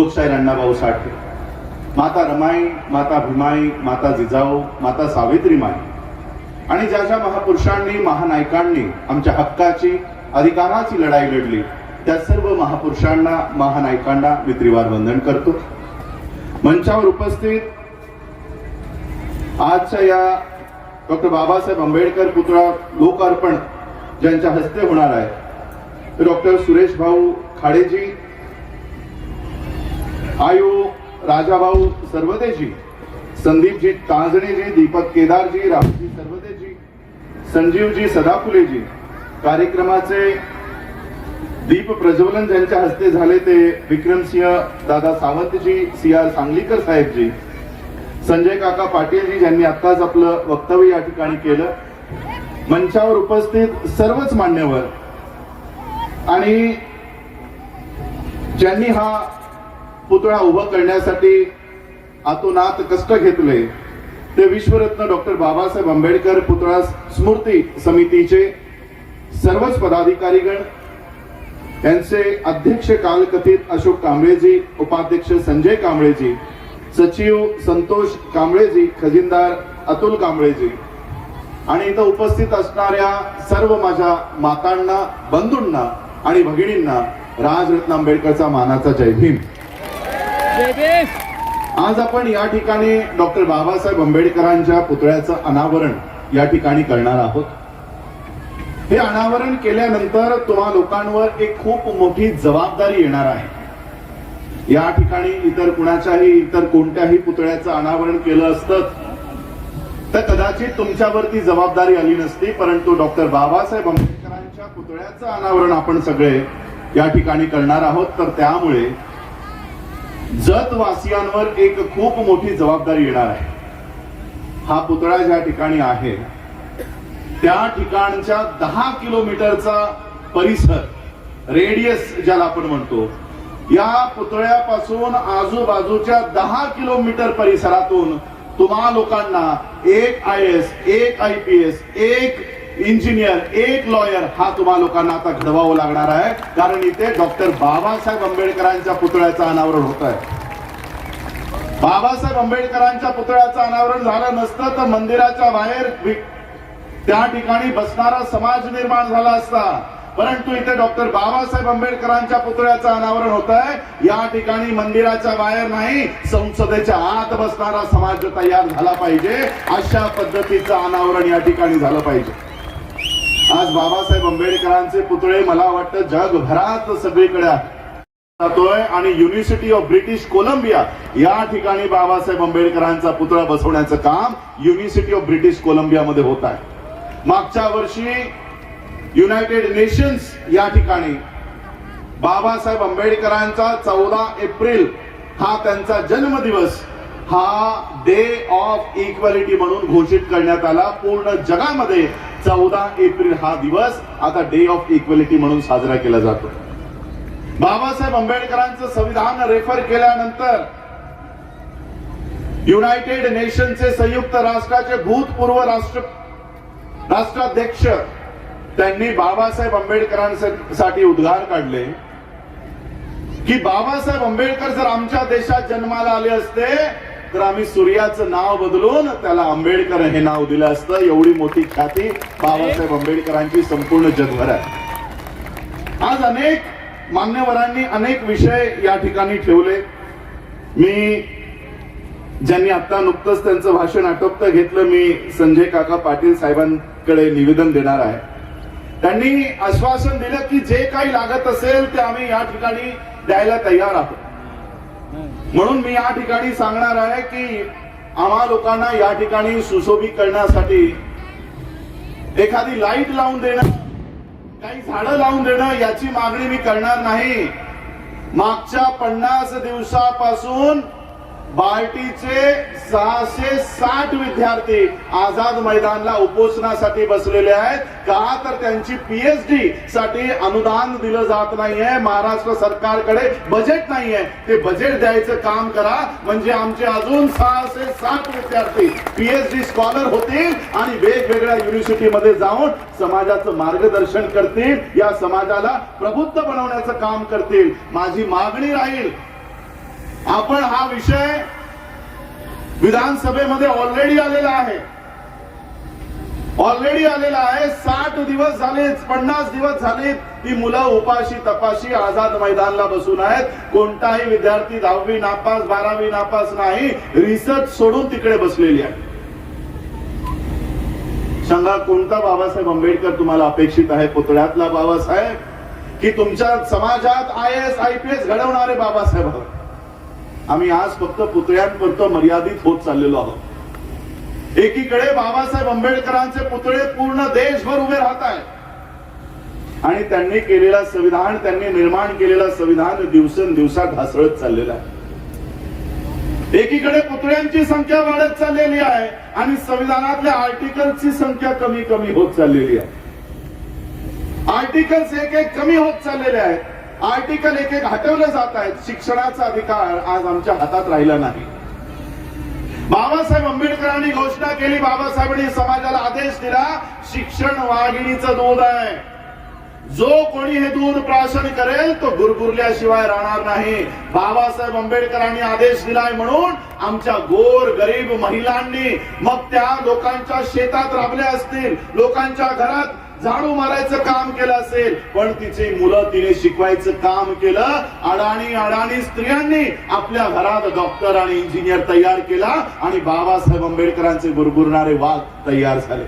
लोकशाहीर अण्णाभाऊ साठे, माता रमाई, माता भीमाई, माता जिजाऊ, माता सावित्रीमाई आणि ज्या ज्या महापुरुषांनी महानायकांनी आमच्या हक्काची अधिकाराची लढाई लढली त्या सर्व महापुरुषांना महानायकांना मी त्रिवार वंदन करतो। मंचावर उपस्थित आजच्या या डॉक्टर बाबासाहेब आंबेडकर पुतळा लोकार्पण ज्यांच्या हस्ते होणार आहे ते डॉक्टर सुरेश भाऊ खाडेजी, आयु राजाभाऊ सर्वदेजी, संदीपजी तांजणेजी, दीपक केदारजी, रामजी सर्वदेजी, संजीवजी सदाफुलेजी। कार्यक्रमाचे दीप प्रज्वलन ज्यांच्या हस्ते झाले ते विक्रमसिंह दादा सावंतजी, CR सांगलीकर साहेबजी, संजय काका पाटीलजी ज्यांनी आत्ताच आपलं वक्तव्य या ठिकाणी केलं। मंचावर उपस्थित सर्वच मान्यवर आणि ज्यांनी हा पुतळा उभा करण्यासाठी आतोनात कष्ट घेतले ते विश्वरत्न डॉक्टर बाबासाहेब आंबेडकर पुतळा स्मृती समितीचे सर्वच पदाधिकारीगण, यांचे अध्यक्ष कालकथित अशोक कांबळेजी, उपाध्यक्ष संजय कांबळेजी, सचिव संतोष कांबळेजी, खजिनदार अतुल कांबळेजी आणि इथं उपस्थित असणाऱ्या सर्व माझ्या मातांना, बंधूंना आणि भगिनींना राजरत्न आंबेडकरचा मानाचा जय भीम। आज आपण या ठिकाणी डॉक्टर बाबासाहेब आंबेडकरांच्या पुतळ्याचं अनावरण या ठिकाणी करणार आहोत। हे अनावरण केल्यानंतर तुम्हा लोकांवर एक खूप मोठी जबाबदारी येणार आहे। या ठिकाणी इतर कोणत्याही पुतळ्याचं अनावरण केलं असतं तर कदाचित तुमच्यावरती जबाबदारी आली नसती, परंतु डॉक्टर बाबासाहेब आंबेडकरांच्या पुतळ्याचं अनावरण आपण सगळे या ठिकाणी करणार आहोत। तर त्यामुळे जतवासियांवर एक खूप मोठी जबाबदारी येणार आहे। हा पुतळा ज्या ठिकाणी आहे त्या ठिकाणच्या 10 किलोमीटरचा परिसर, रेडियस ज्याला आपण म्हणतो, या पुतळ्यापासून आजूबाजूच्या 10 किलोमीटर परिसरातून तुम्हा लोकांना एक IAS, एक IPS, एक इंजिनियर, एक लॉयर हा तुम्हा लोकांना आता घडवावं लागणार आहे, कारण इथे डॉक्टर बाबासाहेब आंबेडकरांच्या पुतळ्याचं अनावरण होत आहे। बाबासाहेब आंबेडकरांच्या पुतळ्याचं अनावरण झालं नसतं तर मंदिराच्या बाहेर त्या ठिकाणी बसणारा समाज निर्माण झाला असता, परंतु इथे डॉक्टर बाबासाहेब आंबेडकरांच्या पुतळ्याचं अनावरण होत आहे। या ठिकाणी मंदिराच्या बाहेर नाही, संसदेच्या आत बसणारा समाज तयार झाला पाहिजे, अशा पद्धतीचं अनावरण या ठिकाणी झालं पाहिजे। आज बाबासाहेब आंबेडकरांचे पुतळे मला वाटतं जगभरात सगळीकडे जातोय आणि युनिव्हर्सिटी ऑफ ब्रिटिश कोलंबिया या ठिकाणी बाबासाहेब आंबेडकरांचा पुतळा बसवण्याचं काम युनिव्हर्सिटी ऑफ ब्रिटिश कोलंबिया मध्ये होत आहे। मागच्या वर्षी युनायटेड नेशन्स या ठिकाणी बाबासाहेब आंबेडकरांचा 14 एप्रिल हा त्यांचा जन्मदिवस हा डे ऑफ इक्वॅलिटी म्हणून घोषित करण्यात आला। पूर्ण जगामध्ये 14 एप्रिल हा दिवस आता डे ऑफ इक्वॅलिटी म्हणून साजरा केला जातो। बाबासाहेब आंबेडकरांचं संविधान रेफर केल्यानंतर युनायटेड नेशनचे संयुक्त राष्ट्राचे भूतपूर्व राष्ट्राध्यक्ष त्यांनी बाबासाहेब आंबेडकरांसाठी उद्गार काढले की बाबासाहेब आंबेडकर जर आमच्या देशात जन्माला आले असते तर आम्ही सूर्याचं नाव बदलून त्याला आंबेडकर हे नाव दिलं असतं। एवढी मोठी ख्याती बाबासाहेब आंबेडकरांची संपूर्ण जगभर आहे। आज अनेक मान्यवरांनी अनेक विषय या ठिकाणी ठेवले। मी ज्यांनी आता नुकतंच त्यांचं भाषण आटोपतं घेतलं, मी संजय काका पाटील साहेबांकडे निवेदन देणार आहे। त्यांनी आश्वासन दिलं की जे काही लागत असेल ते आम्ही या ठिकाणी द्यायला तयार आहोत। म्हणून मी या ठिकाणी सांगणार आहे की आम्हा लोकांना या ठिकाणी सुशोभित करण्यासाठी एखादी लाईट लावून देणं, काही झाडं लावून देणं याची मागणी मी करणार नाही। मागच्या 50 दिवसापासून बार्टीचे 660 विद्यार्थी आझाद मैदानला उपोषणासाठी बसलेले आहेत। का तर त्यांची PhD साठी अनुदान दिलं जात नाहीये, महाराष्ट्र सरकारकडे बजेट नाहीये। ते बजेट द्यायचं काम करा, म्हणजे आमचे अजून 660 विद्यार्थी PhD स्कॉलर होतील आणि वेगवेगळ्या युनिव्हर्सिटीमध्ये जाऊन समाजाचं मार्गदर्शन करतील, या समाजाला प्रबुद्ध बनवण्याचं काम करतील। माझी मागणी राहील आपण हा विषय विधानसभेमध्ये ऑलरेडी आलेला आहे. 60 दिवस झाले, 50 दिवस झाले ती मुलं उपाशी तपाशी आझाद मैदानला बसून आहेत. कोणताही विद्यार्थी 10वी नापास 12वी नापास नाही, रिसर्च सोडून तिकडे बसलेली आहे. सांगा कोणता बाबासाहेब आंबेडकर तुम्हाला अपेक्षित आहे? पुतळ्यातला बाबासाहेब की तुमच्या समाजात IAS IPS घडवणारे बाबासाहेब आहोत? आम्ही आज फक्त पुतळ्यांपुरतं मर्यादित होत चाललेलो आहोत. एकीकडे बाबासाहेब आंबेडकरांचे पुतळे पूर्ण देशभर उभे राहत आहेत आणि त्यांनी केलेलं संविधान, त्यांनी निर्माण केलेलं संविधान दिवसेंदिवसात ढासळत चाललेलं आहे. एकीकडे पुतळ्यांची संख्या वाढत चाललेली आहे आणि संविधानातल्या आर्टिकलची संख्या कमी कमी होत चाललेली आहे. आर्टिकल्स एक एक कमी होत चाललेले आहेत. आर्टिकल एक एक हटवले जात आहेत. शिक्षणाचा अधिकार आज आमच्या हातात राहिला नाही. बाबासाहेब आंबेडकरांनी घोषणा केली, बाबासाहेबांनी समाजाला आदेश दिला, शिक्षण वाघिणीचं दूध आहे. जो कोणी हे दूध प्राशन करेल तो गुरगुरल्याशिवाय राहणार नाही. बाबासाहेब आंबेडकरांनी आदेश दिलाय म्हणून आमच्या गोर गरीब महिलांनी मग त्या लोकांच्या शेतात राबल्या असतील, लोकांच्या घरात झाडू मारायचं काम केलं असेल, पण तिची मुलं तिने शिकवायचं काम केलं. अडाणी स्त्रियांनी आपल्या घरात डॉक्टर आणि इंजिनियर तयार केला आणि बाबासाहेब आंबेडकरांचे गुरगुरणारे वाघ तयार झाले.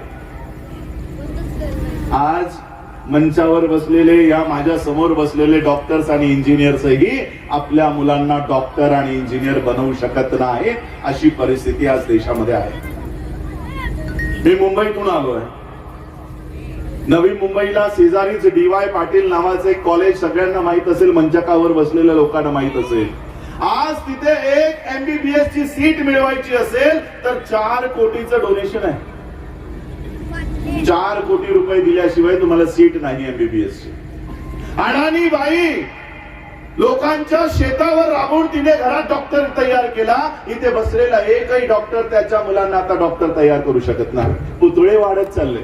आज मंचावर बसलेले, या माझ्या समोर बसलेले डॉक्टर्स आणि इंजिनियर्सही आपल्या मुलांना डॉक्टर आणि इंजिनियर बनवू शकत नाही, अशी परिस्थिती आज देशामध्ये आहे. मी मुंबईतून आलो आहे. नवी मुंबईला शेजारीच DY पाटील नावाचे एक कॉलेज सगळ्यांना माहित असेल, मंचकावर बसलेल्या लोकांना माहित असेल. आज तिथे एक MBBS ची सीट मिळवायची असेल तर 4 कोटीचं डोनेशन आहे. 4 कोटी रुपये दिल्याशिवाय तुम्हाला सीट नाही MBBS ची. अडाणी बाई लोकांच्या शेतावर राबून तिने घरात डॉक्टर तयार केला. इथे बसलेला एकही डॉक्टर त्याच्या मुलांना आता डॉक्टर तयार करू शकत नाही. पुतळे वाढत चालले,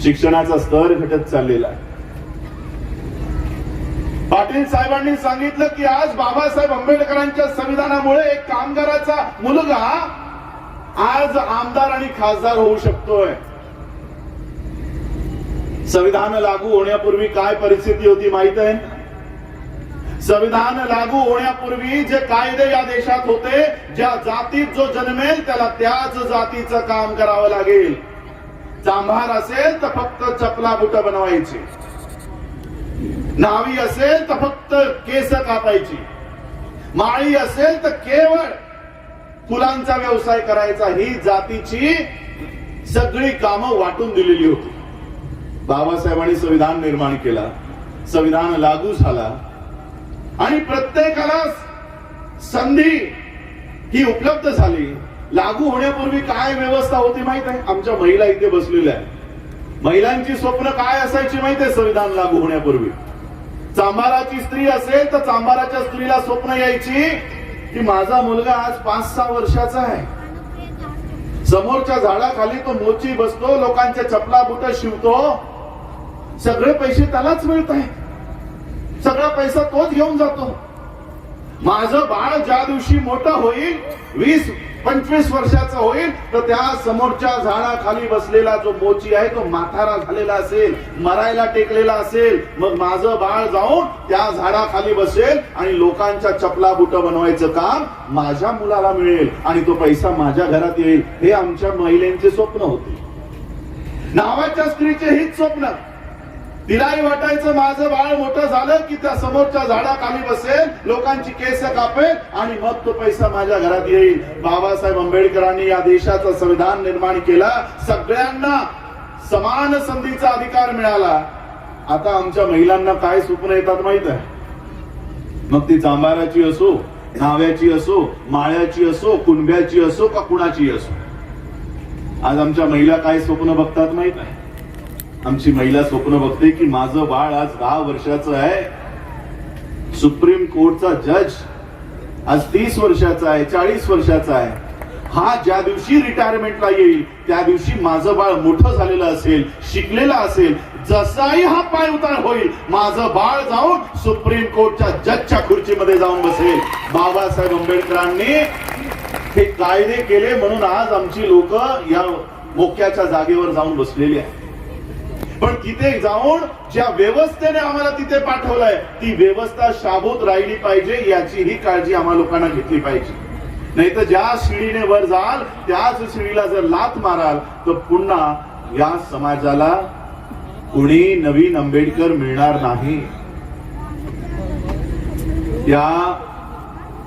शिक्षणाचा स्तर घटत चाललेला आहे. पाटील साहेबांनी सांगितलं की आज बाबासाहेब आंबेडकरांच्या संविधानामुळे एक कामगाराचा मुलगा आज आमदार आणि खासदार होऊ शकतोय. संविधान लागू होण्यापूर्वी काय परिस्थिती होती माहित आहे? संविधान लागू होण्यापूर्वी जे कायदे या देशात होते, ज्या जातीत जो जन्मेल त्याला त्याच जातीचं काम करावं लागेल. चांभार असेल तर फक्त चपला बुट बनवायची, नावी असेल तर फक्त केस कापायची, माळी असेल तर केवळ फुलांचा व्यवसाय करायचा. ही जातीची सगळी कामं वाटून दिलेली होती. बाबासाहेबांनी संविधान निर्माण केला, संविधान लागू झाला आणि प्रत्येकाला संधी ही उपलब्ध झाली. लागू होण्यापूर्वी काय व्यवस्था होती माहित आहे? आमच्या महिला इथे बसलेल्या आहेत. महिलांची स्वप्न काय असायची माहित आहे? संविधान लागू होण्यापूर्वी चांभाराची स्त्री असेल तर चांभाराच्या स्त्रीला स्वप्न यायची की माझा मुलगा आज 5-6 वर्षाचा आहे, समोरच्या झाडाखाली तो मोची बसतो, लोकांच्या चपला बुट शिवतो, सगळे पैसे त्यालाच मिळत आहेत, सगळा पैसा तोच घेऊन जातो. माझं बाळ ज्या दिवशी मोठं होईल, 20-25 वर्षाचं होईल, तर त्या समोरच्या झाडाखाली बसलेला जो मोची आहे तो म्हातारा झालेला असेल, मरायला टेकलेला असेल. मग माझं बाळ जाऊन त्या झाडाखाली बसेल आणि लोकांच्या चपला बुट बनवायचं काम माझ्या मुलाला मिळेल आणि तो पैसा माझ्या घरात येईल. हे आमच्या महिलांचे स्वप्न होते. नावाच्या स्त्रीचे हीच स्वप्न. तिलाही वाटायचं माझं बाळ मोठं झालं की त्या समोरच्या झाडाखाली बसेल, लोकांची केस कापेल आणि मग तो पैसा माझ्या घरात येईल. बाबासाहेब आंबेडकरांनी या देशाचं संविधान निर्माण केला, सगळ्यांना समान संधीचा अधिकार मिळाला. आता आमच्या महिलांना काय स्वप्न येतात माहित आहे? मग ती चांभाराची असो, न्हाव्याची असो, माळ्याची असो, कुणब्याची असो का कुणाची असो, आज आमच्या महिला काय स्वप्न बघतात माहित आहे? आमची महिला स्वप्न बघते की माझं बाळ आज 10 वर्षाचं आहे, सुप्रीम कोर्टचा जज आज 30 वर्षाचा आहे, 40 वर्षाचा आहे, हा ज्या दिवशी रिटायरमेंटला येईल त्या दिवशी माझं बाळ मोठं झालेलं असेल, शिकलेलं असेल, जसाही हा पाय उतार होईल माझं बाळ जाऊन सुप्रीम कोर्टच्या जजच्या खुर्चीमध्ये जाऊन बसेल. बाबासाहेब आंबेडकरांनी हे कायदे केले म्हणून आज आमची लोक या मोक्याच्या जागेवर जाऊन बसलेली आहे. पण तिथे जाऊन ज्या व्यवस्थेने आम्हाला तिथे पाठवलंय ती व्यवस्था शाबूत राहिली पाहिजे याचीही काळजी आम्हा लोकांना घेतली पाहिजे. नाही तर ज्या शिडीने वर जाल त्याच शिडीला जर लाथ माराल तर पुन्हा या समाजाला कुणी नवीन आंबेडकर मिळणार नाही. या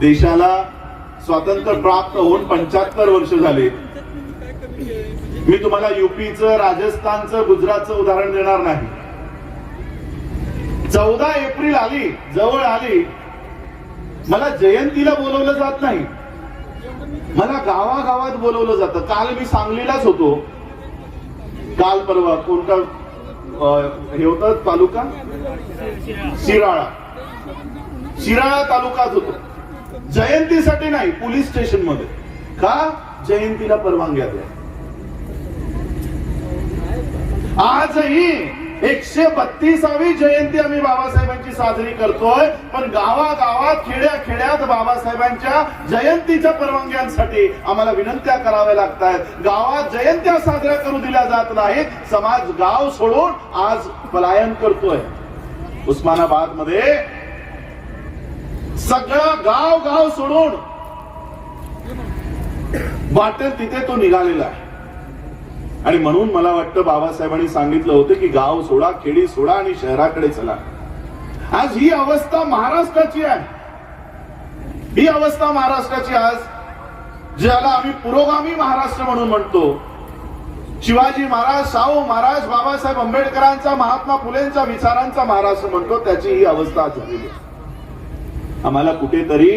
देशाला स्वातंत्र्य प्राप्त होऊन 75 वर्ष झाले. मी तुम्हाला युपीचं, राजस्थानचं, गुजरातचं उदाहरण देणार नाही. 14 एप्रिल आली, जवळ आली, मला जयंतीला बोलवलं जात नाही, मला गावागावात बोलवलं जातं. काल मी सांगलीलाच होतो, काल परवा कोणता हे होता तालुका, शिराळा तालुकात होतो. जयंतीसाठी नाही, पोलीस स्टेशन मध्ये. का? जयंतीला परवानग्या द्या. आजही 132वी जयंती आम्ही बाबासाहेबांची साजरी करतोय, पण गावागावात, खेड्यात बाबासाहेबांच्या जयंतीच्या परवानग्यांसाठी आम्हाला विनंत्या कराव्या लागतात. गावात जयंत्या साजऱ्या करू दिल्या जात नाहीत. समाज गाव सोडून आज पलायन करतोय. उस्मानाबाद मध्ये सगळं गाव सोडून वाटेल तिथे तो निघालेला आहे. आणि म्हणून मला वाटतं बाबासाहेबांनी सांगितलं होतं की गाव सोडा, खेडी सोडा आणि शहराकडे चला. आज ही अवस्था महाराष्ट्राची आहे. ही अवस्था महाराष्ट्राची आज, ज्याला आम्ही पुरोगामी महाराष्ट्र म्हणून म्हणतो. शिवाजी महाराज, शाहू महाराज, बाबासाहेब आंबेडकरांचा, महात्मा फुलेंच्या विचारांचा महाराष्ट्र म्हणतो, त्याची ही अवस्था झालेली आहे. आम्हाला कुठेतरी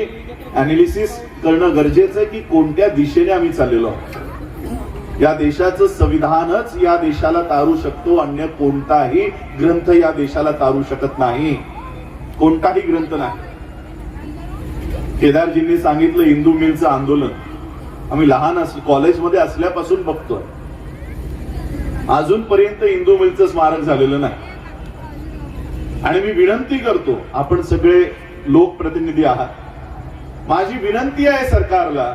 अनालिसिस करणं गरजेचं आहे की कोणत्या दिशेने आम्ही चाललेलो आहोत. या देशाचं संविधानच या देशाला तारू शकतो, अन्य कोणताही ग्रंथ या देशाला तारू शकत नाही. कोणताही ग्रंथ नाही. केदारजींनी सांगितलं हिंदू मिलचं आंदोलन आम्ही लहान कॉलेजमध्ये असल्यापासून बघतोय. अजूनपर्यंत हिंदू मिलचं स्मारक झालेलं नाही. आणि मी विनंती करतो, आपण सगळे लोकप्रतिनिधी आहात, माझी विनंती आहे सरकारला,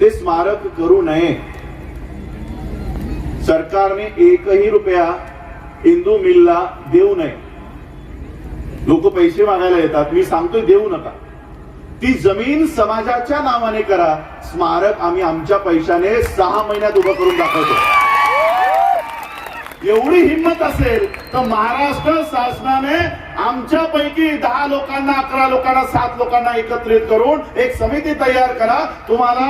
ते स्मारक करू नये. सरकारने 1ही रुपया हिंदू मिलला देऊ नये. लोक पैसे मागायला येतात, मी सांगतोय देऊ नका. ती जमीन समाजाच्या नावाने करा. स्मारक आम्ही आमच्या पैशाने 6 महिन्यात उभं करून दाखवतो. एवढी हिंमत असेल तर महाराष्ट्र शासनाने आमच्यापैकी 10 लोकांना, 11 लोकांना, 7 लोकांना एकत्रित करून एक समिती तयार करा. तुम्हाला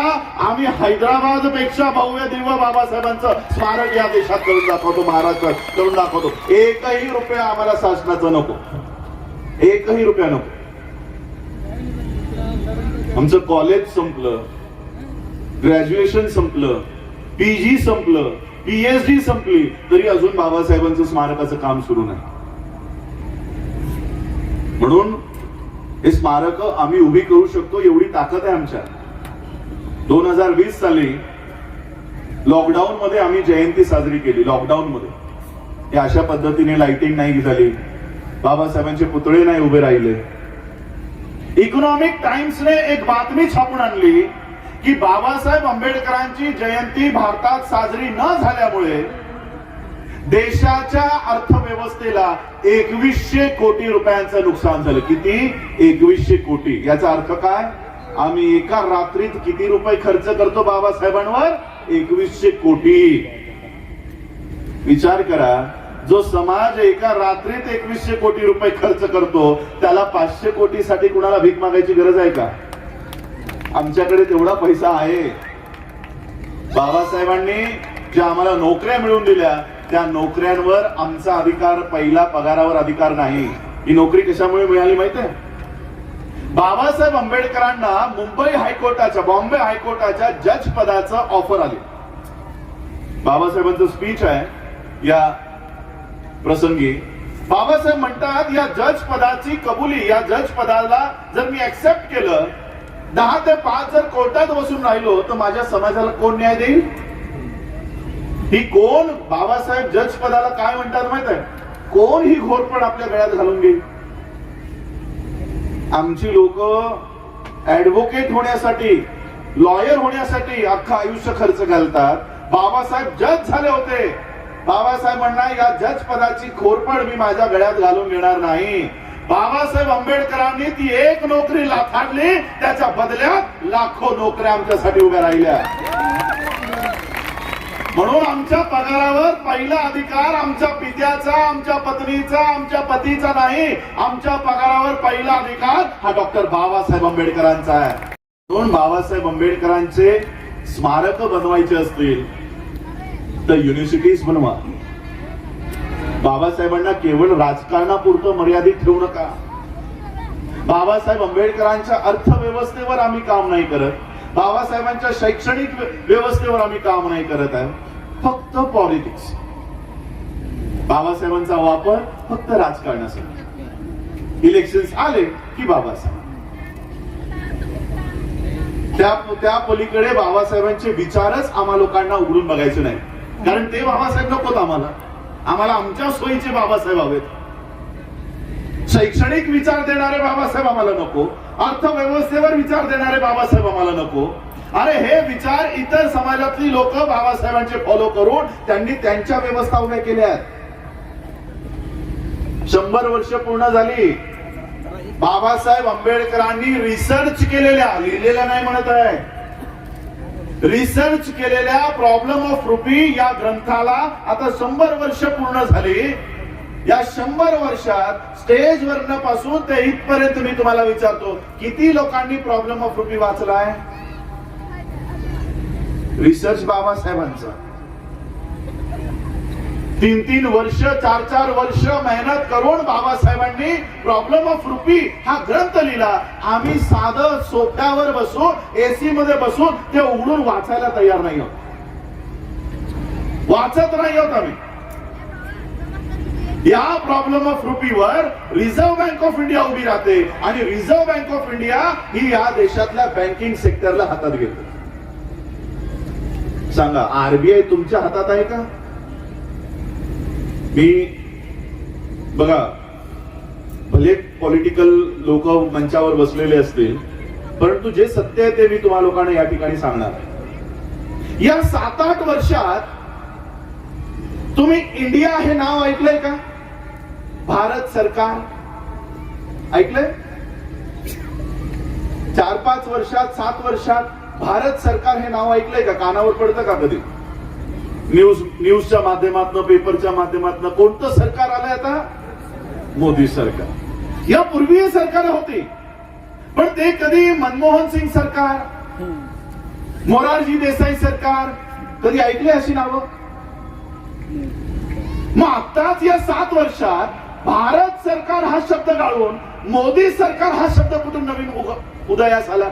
आम्ही हैदराबाद पेक्षा भव्य दिव्य बाबासाहेबांचं स्मारक या देशात करून दाखवतो, महाराष्ट्रात करून दाखवतो. 1ही रुपया आम्हाला शासनाचं नको, 1ही रुपया नको. आमचं कॉलेज संपलं, ग्रॅज्युएशन संपलं, पीजी संपलं, पीएचडी संपली, तरी अजून बाबासाहेबांचं स्मारकाचं काम सुरू नाही. म्हणून हे स्मारक आम्ही उभी करू शकतो, एवढी ताकद आहे आमच्या. 2020 साली लॉकडाऊन मध्ये आम्ही जयंती साजरी केली. लॉकडाऊन मध्ये हे अशा पद्धतीने लाइटिंग नाही झाली, बाबासाहेबांचे पुतळे नाही उभे राहिले. इकॉनॉमिक टाइम्सने एक बातमी छापून आणली की बाबासाहेब आंबेडकरांची जयंती भारतात साजरी न झाल्यामुळे देशाच्या अर्थव्यवस्थेला 2100 कोटी रुपयांचं नुकसान झालं. किती? 2100 कोटी. याचा अर्थ काय? आम्ही एका रात्रीत किती रुपये खर्च करतो बाबासाहेबांवर? 2100 कोटी. विचार करा, जो समाज एका रात्रीत 2100 कोटी रुपये खर्च करतो त्याला 500 कोटीसाठी कुणाला भीक मागायची गरज आहे का? आमच्याकडे तेवढा पैसा आहे. बाबासाहेबांनी ज्या आम्हाला नोकऱ्या मिळवून दिल्या त्या नोकऱ्यांवर आमचा अधिकार, पहिला पगारावर अधिकार नाही. ही नोकरी कशामुळे मिळाली माहिती आहे? बाबासाहेब आंबेडकरांना मुंबई हायकोर्टाच्या, बॉम्बे हायकोर्टाच्या जज पदाचं ऑफर आली. बाबासाहेबांचं स्पीच आहे या प्रसंगी. बाबासाहेब म्हणतात, या जज पदाची कबुली, या जज पदाला जर मी ऍक्सेप्ट केलं 10 ते 5 जर कोर्टात बसून राहिलो तर माझ्या समाजाला कोण न्याय देईल? ही कोण बाबासाहेब जज पदाला काय म्हणतात माहित आहे? कोण ही घोरपड आपल्या गळ्यात घालून घेईल? आमची लोक ऍडव्होकेट होण्यासाठी, लॉयर होण्यासाठी अख्खं आयुष्य खर्च घालतात. बाबासाहेब जज झाले होते. बाबासाहेब म्हणणार या जज पदाची घोरपड मी माझ्या गळ्यात घालून घेणार नाही. बाबासाहेब आंबेडकरांनी ती एक नोकरी लाथाडली, त्याच्या बदल्यात लाखो नोकऱ्या आमच्यासाठी उभ्या राहिल्या. म्हणून आमच्या पगारावर पहिला अधिकार आमच्या पित्याचा, आमच्या पत्नीचा, आमच्या पतीचा नाही. आमच्या पगारावर पहिला अधिकार हा डॉक्टर बाबासाहेब आंबेडकरांचा आहे. म्हणून बाबासाहेब आंबेडकरांचे स्मारक बनवायचे असतील तर युनिव्हर्सिटीज बनवा. बाबासाहेबांना केवळ राजकारणापुरतं मर्यादित ठेवू नका. बाबासाहेब आंबेडकरांच्या अर्थव्यवस्थेवर आम्ही काम नाही करत. बाबासाहेबांच्या शैक्षणिक व्यवस्थेवर आम्ही काम नाही करत आहे. फक्त पॉलिटिक्स. बाबासाहेबांचा वापर फक्त राजकारणासाठी. इलेक्शन्स आले की बाबासाहेब. त्या पलीकडे बाबासाहेबांचे विचारच आम्हा लोकांना उघडून बघायचे नाही. कारण ते बाबासाहेब नकोत आम्हाला. आम्हाला आमच्या सोयीचे बाबासाहेब हवेत. शैक्षणिक विचार देणारे बाबासाहेब आम्हाला नको. अर्थव्यवस्थेवर विचार देणारे बाबासाहेब आम्हाला नको. अरे हे विचार इतर समाजातली लोक बाबासाहेबांचे फॉलो करून त्यांनी त्यांच्या व्यवस्था उभ्या केल्या आहेत. 100 वर्ष पूर्ण झाली. बाबासाहेब आंबेडकरांनी रिसर्च केलेल्या, लिहिलेल्या नाही म्हणत आहे, रिसर्च केलेल्या प्रॉब्लेम ऑफ रुपी या ग्रंथाला आता 100 वर्ष पूर्ण झाली. या 100 वर्षात स्टेजवरनं पासून ते इथपर्यंत मी तुम्हाला विचारतो, किती लोकांनी प्रॉब्लेम ऑफ रुपी वाचलाय? रिसर्च बाबासाहेबांचा 3-3 वर्ष, 4-4 वर्ष मेहनत करून बाबासाहेबांनी प्रॉब्लेम ऑफ रुपी हा ग्रंथ लिहिला. आम्ही साधं सोफ्यावर बसून, एसी मध्ये बसून ते उघडून वाचायला तयार नाही आहोत. वाचत नाही आहोत आम्ही. या प्रॉब्लेम ऑफ रुपीवर रिझर्व्ह बँक ऑफ इंडिया उभी राहते आणि रिझर्व्ह बँक ऑफ इंडिया ही या देशातल्या बँकिंग सेक्टरला हातात घेते. सांगा, आरबीआय तुमच्या हातात आहे का? मी बघा, भले पॉलिटिकल लोक मंचावर बसलेले असतील, परंतु जे सत्य आहे ते मी तुम्हा लोकांना या ठिकाणी सांगणार आहे. या 7-8 वर्षात तुम्ही इंडिया हे नाव ऐकलंय का? भारत सरकार ऐकलंय? 4-5 वर्षात, 7 वर्षात भारत सरकार हे नाव ऐकलंय का? कानावर पडतं का कधी? न्यूजच्या माध्यमातून, पेपरच्या माध्यमातून कोणतं सरकार आलंय आता? मोदी सरकार. यापूर्वी सरकार होती, पण ते कधी मनमोहन सिंग सरकार, मोरारजी देसाई सरकार कधी ऐकले अशी नावं? मग आताच या 7 वर्षात भारत सरकार हा शब्द गाळून मोदी सरकार हा शब्द कुठून नवीन उदयास आला?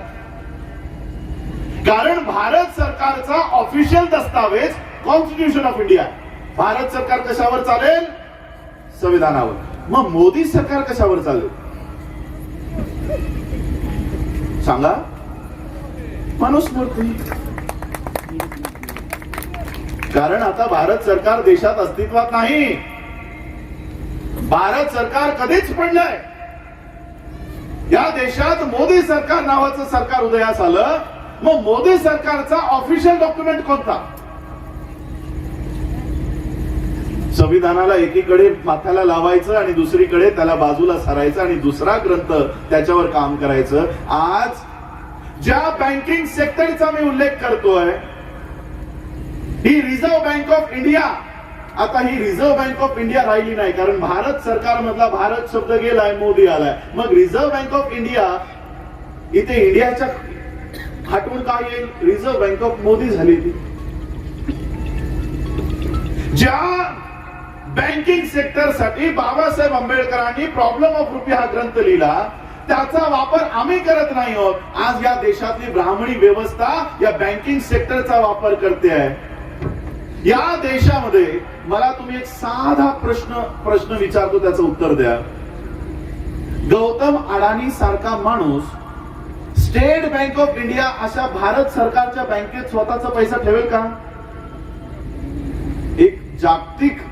कारण भारत सरकारचा ऑफिशियल दस्तावेज कॉन्स्टिट्यूशन ऑफ इंडिया. भारत सरकार कशावर चालेल? संविधानावर. मग मोदी सरकार कशावर चालेल? सांगा. मनुस्मृती. कारण आता भारत सरकार देशात अस्तित्वात नाही. भारत सरकार कधीच पडलंय. या देशात मोदी सरकार नावाचं सरकार उदयास आलं. मग मोदी सरकारचा ऑफिशियल डॉक्युमेंट कोणता? संविधानाला एकीकडे माथ्याला लावायचं आणि दुसरीकडे त्याला बाजूला सारायचं आणि दुसरा ग्रंथ त्याच्यावर काम करायचं. आज ज्या बँकिंग सेक्टरचा मी उल्लेख करतोय, ही रिझर्व्ह बँक ऑफ इंडिया, आता ही रिझर्व्ह बँक ऑफ इंडिया राहिली नाही. कारण भारत सरकार मधला भारत शब्द गेलाय, मोदी आलाय. मग रिझर्व्ह बँक ऑफ इंडिया इथे इंडियाच्या हटवून काय येईल? रिझर्व्ह बँक ऑफ मोदी झाली ती. ज्या बँकिंग सेक्टर साठी बाबासाहेब आंबेडकरांनी प्रॉब्लेम ऑफ रुपी हा ग्रंथ लिहिला, त्याचा वापर आम्ही करत नाही आहोत. आज या देशातली ब्राह्मणी व्यवस्था या बँकिंग सेक्टरचा वापर करते आहे. या देशामध्ये मला तुम्ही एक साधा प्रश्न विचारतो, त्याचं उत्तर द्या. गौतम अडाणी सारखा माणूस स्टेट बँक ऑफ इंडिया अशा भारत सरकारच्या बँकेत स्वतःचा पैसा ठेवेल का? एक जागतिक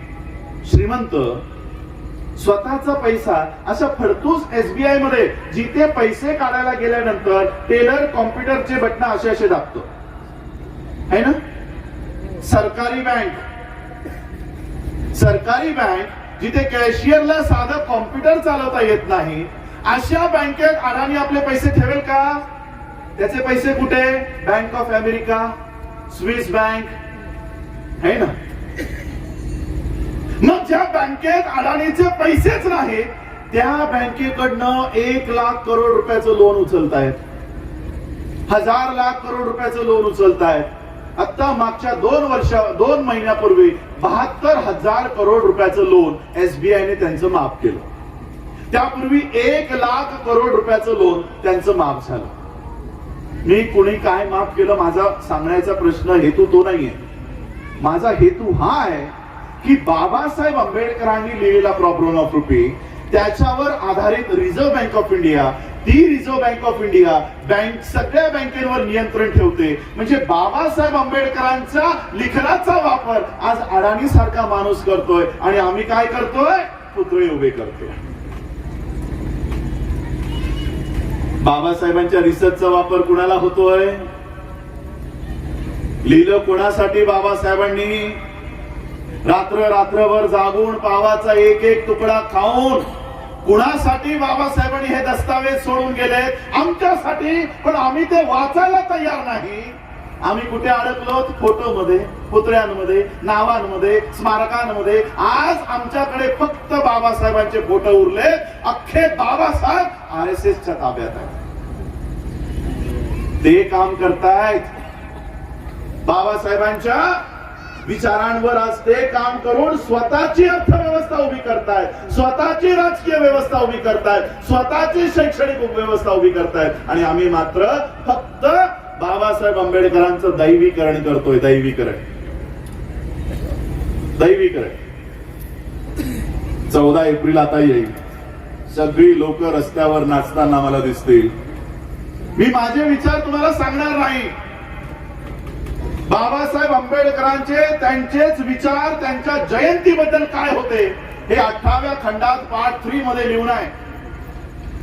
श्रीमंत स्वतःचा पैसा अशा फडतूस एसबीआय मध्ये जिथे पैसे काढायला गेल्यानंतर टेलर कॉम्प्युटरचे बटन असे दाबतो है ना. सरकारी बँक जिथे कॅशियरला साधं कॉम्प्युटर चालवता येत नाही अशा बँकेत अडाणी आपले पैसे ठेवेल का? त्याचे पैसे कुठे? Bank of America, Swiss bank है ना. मग ज्या बँकेत अडाणीचे पैसेच नाही त्या बँकेकडनं 1 लाख करोड रुपयाचं लोन उचलतायत, 1000 लाख करोड रुपयाचं लोन उचलतायत. आता मागच्या 2 महिन्यापूर्वी 72,000 करोड रुपयाचं लोन एसबीआयने त्यांचं माफ केलं. त्यापूर्वी 1 लाख करोड रुपयाचं लोन त्यांचं माफ झालं. मी कुणी काय माफ केलं माझा सांगण्याचा प्रश्न हेतू तो नाहीये. माझा हेतू हा आहे की बाबासाहेब आंबेडकरांनी लिहिलेला प्रॉब्लेम ऑफ रुपी त्याच्यावर आधारित रिझर्व्ह बँक ऑफ इंडिया, ती reserve bank of India bank सगळ्या बँकेवर नियंत्रण ठेवते. म्हणजे बाबासाहेब आंबेडकरांच्या लिखाणाचा वापर आज अडाणी सारखा माणूस करतोय आणि आम्ही काय करतोय? पुतळे उभे करतोय. बाबासाहेबांच्या रिसर्चचा वापर कुणाला होतोय? लिहिलं कोणासाठी? बाबासाहेबांनी रात्रभर जागून पावाचा एक तुकडा खाऊन कुणासाठी बाबासाहेबांनी हे दस्तावेज सोडून गेलेत? आमच्यासाठी. पण आम्ही ते वाचायला तयार नाही. आम्ही कुठे अडकलो? फोटोमध्ये, पुतळ्यांमध्ये, नावांमध्ये, स्मारकांमध्ये. आज आमच्याकडे फक्त बाबासाहेबांचे फोटो उरले. अख्खे बाबासाहेब RSSच्या ताब्यात आहेत. ते काम करतायत. बाबासाहेबांच्या विचारांवर आज ते काम करून स्वतःची अर्थव्यवस्था उभी करतायत, स्वतःची राजकीय व्यवस्था उभी करतायत, स्वतःची शैक्षणिक व्यवस्था उभी करतायत. आणि आम्ही मात्र फक्त बाबासाहेब आंबेडकरांचं दैवीकरण करतोय. दैवीकरण 14 एप्रिल आता येईल. सगळी लोक रस्त्यावर नाचताना मला दिसतील. मी माझे विचार तुम्हाला सांगणार नाही. बाबासाहेब आंबेडकरांचे त्यांचेच विचार त्यांच्या जयंतीबद्दल काय होते हे 8व्या खंडात पार्ट 3 मध्ये लिहून आहे.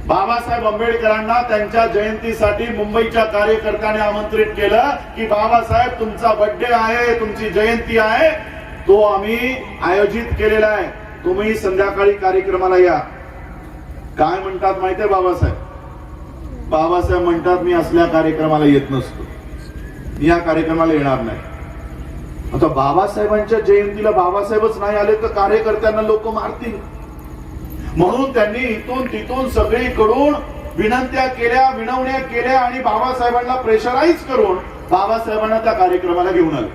बाबासाहेब आंबेडकरांना त्यांच्या जयंतीसाठी मुंबईच्या कार्यकर्त्यांनी आमंत्रित केलं की बाबासाहेब तुमचा बर्थडे आहे, तुमची जयंती आहे, तो आम्ही आयोजित केलेला आहे, तुम्ही संध्याकाळी कार्यक्रमाला या. काय म्हणतात माहितीये बाबासाहेब? बाबासाहेब म्हणतात मी असल्या कार्यक्रमाला येत नसतो, या कार्यक्रमाला येणार नाही. आता बाबासाहेबांच्या जयंतीला बाबासाहेबच नाही आले तर कार्यकर्त्यांना लोक मारतील. म्हणून त्यांनी इथून तिथून सगळीकडून विनंत्या केल्या, विनवण्या केल्या आणि बाबासाहेबांना प्रेशराईज करून बाबासाहेबांना त्या कार्यक्रमाला घेऊन आले.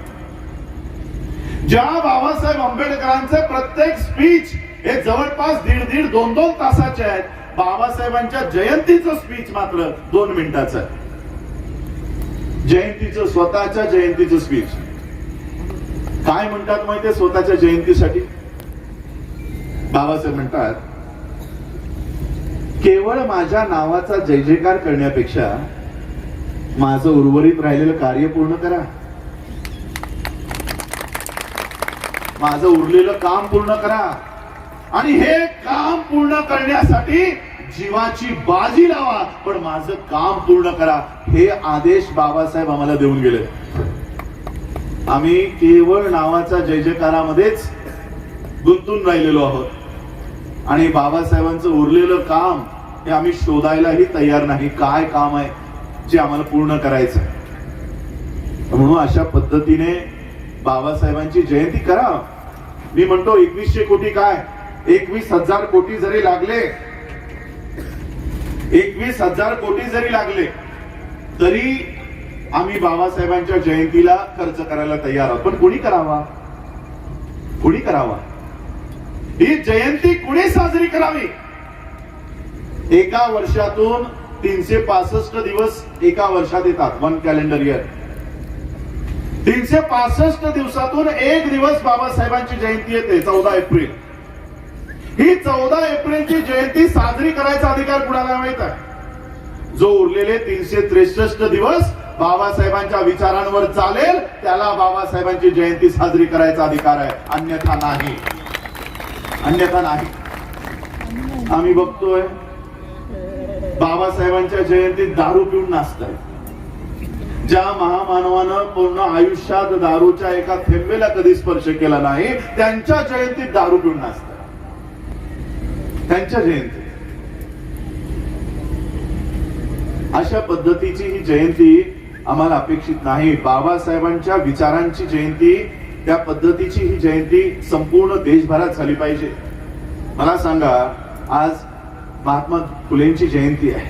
ज्या बाबासाहेब आंबेडकरांचे प्रत्येक स्पीच हे जवळपास 1.5-2 तासाचे आहेत, बाबासाहेबांच्या जयंतीचं स्पीच मात्र 2 मिनिटाचं आहे. जयंतीचं, स्वतःच्या जयंतीचं स्पीच. काय म्हणतात माहितीये स्वतःच्या जयंतीसाठी? बाबासाहेब म्हणतात केवळ माझ्या नावाचा जय जयकार करण्यापेक्षा माझं उर्वरित राहिलेलं कार्य पूर्ण करा, माझं उरलेलं काम पूर्ण करा. आणि हे काम पूर्ण करण्यासाठी जीवाची बाजी लावा, पण माझं काम पूर्ण करा. हे आदेश बाबासाहेब आम्हाला देऊन गेले. आम्ही केवळ नावाचा जय जयकारामध्येच गुंतून राहिलेलो आहोत आणि बाबासाहेबांचं उरलेलं काम हे आम्ही शोधायलाही तयार नाही. काय काम आहे जे आम्हाला पूर्ण करायचं? म्हणून अशा पद्धतीने बाबासाहेबांची जयंती करा. मी म्हणतो 2100 कोटी काय, 21,000 कोटी जरी लागले, 21,000 कोटी जरी लागले तरी आम्ही बाबासाहेबांच्या जयंतीला खर्च करायला तयार आहोत. पण कुणी करावा? कुणी करावा? ही जयंती कुणी साजरी करावी? एका वर्षातून 365 दिवस एका वर्षात येतात, 1 कॅलेंडर इयर. 365 दिवसातून 1 दिवस बाबासाहेबांची जयंती येते, 14 एप्रिल. ही 14 एप्रिलची जयंती साजरी करायचा अधिकार कुणाला माहित आहे? जो उरलेले 363 दिवस बाबासाहेबांच्या विचारांवर चालेल त्याला बाबासाहेबांची जयंती साजरी करायचा अधिकार आहे, अन्यथा नाही, अन्यथा नाही. आम्ही बघतोय बाबासाहेबांच्या जयंतीत दारू पिऊन नाचताय. ज्या महामानवानं पूर्ण आयुष्यात दारूच्या एका थेंबेला कधी स्पर्श केला नाही त्यांच्या जयंतीत दारू पिऊन नाचताय. त्यांच्या जयंतीत अशा पद्धतीची ही जयंती आम्हाला अपेक्षित नाही. बाबासाहेबांच्या विचारांची जयंती, त्या पद्धतीची ही जयंती संपूर्ण देशभरात झाली पाहिजे. मला सांगा, आज महात्मा फुलेंची जयंती आहे.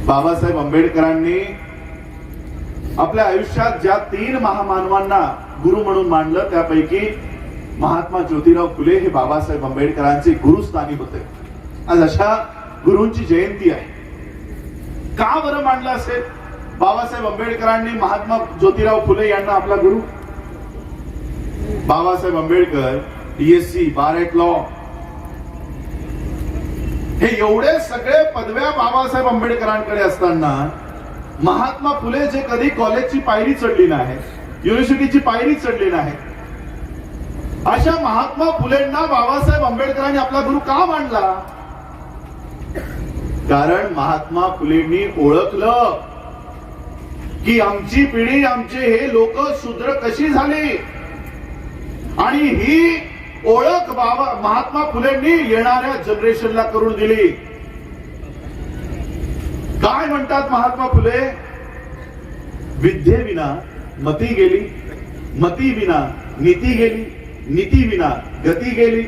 बाबासाहेब आंबेडकरांनी आपल्या आयुष्यात ज्या 3 महामानवांना गुरु म्हणून मानलं त्यापैकी महात्मा ज्योतिराव फुले हे बाबासाहेब आंबेडकरांचे गुरुस्थानी होते. आज अशा गुरूंची जयंती आहे. का बरं मानलं असेल बाबासाहेब आंबेडकरांनी महात्मा ज्योतिराव फुले यांना आपला गुरु? Babasaheb Ambedkar DSc, bar at law, हे एवढे सगळे पदव्या बाबासाहेब आंबेडकरांकडे असताना महात्मा फुले जे कधी कॉलेजची पायरी चढली नाही, युनिव्हर्सिटीची पायरी चढली नाही, अशा महात्मा फुलेंना बाबासाहेब आंबेडकरांनी आपला गुरु का मानला? कारण महात्मा फुलेंनी ओळखलं की आमची पिढी, आमचे हे लोक शूद्र कशी झाली, आणि ही ओळख महात्मा फुलेंनी येणाऱ्या जनरेशनला करून दिली. काय म्हणतात महात्मा फुले? विद्येविना मती गेली, मती विना नीती गेली, नीती विना गती गेली,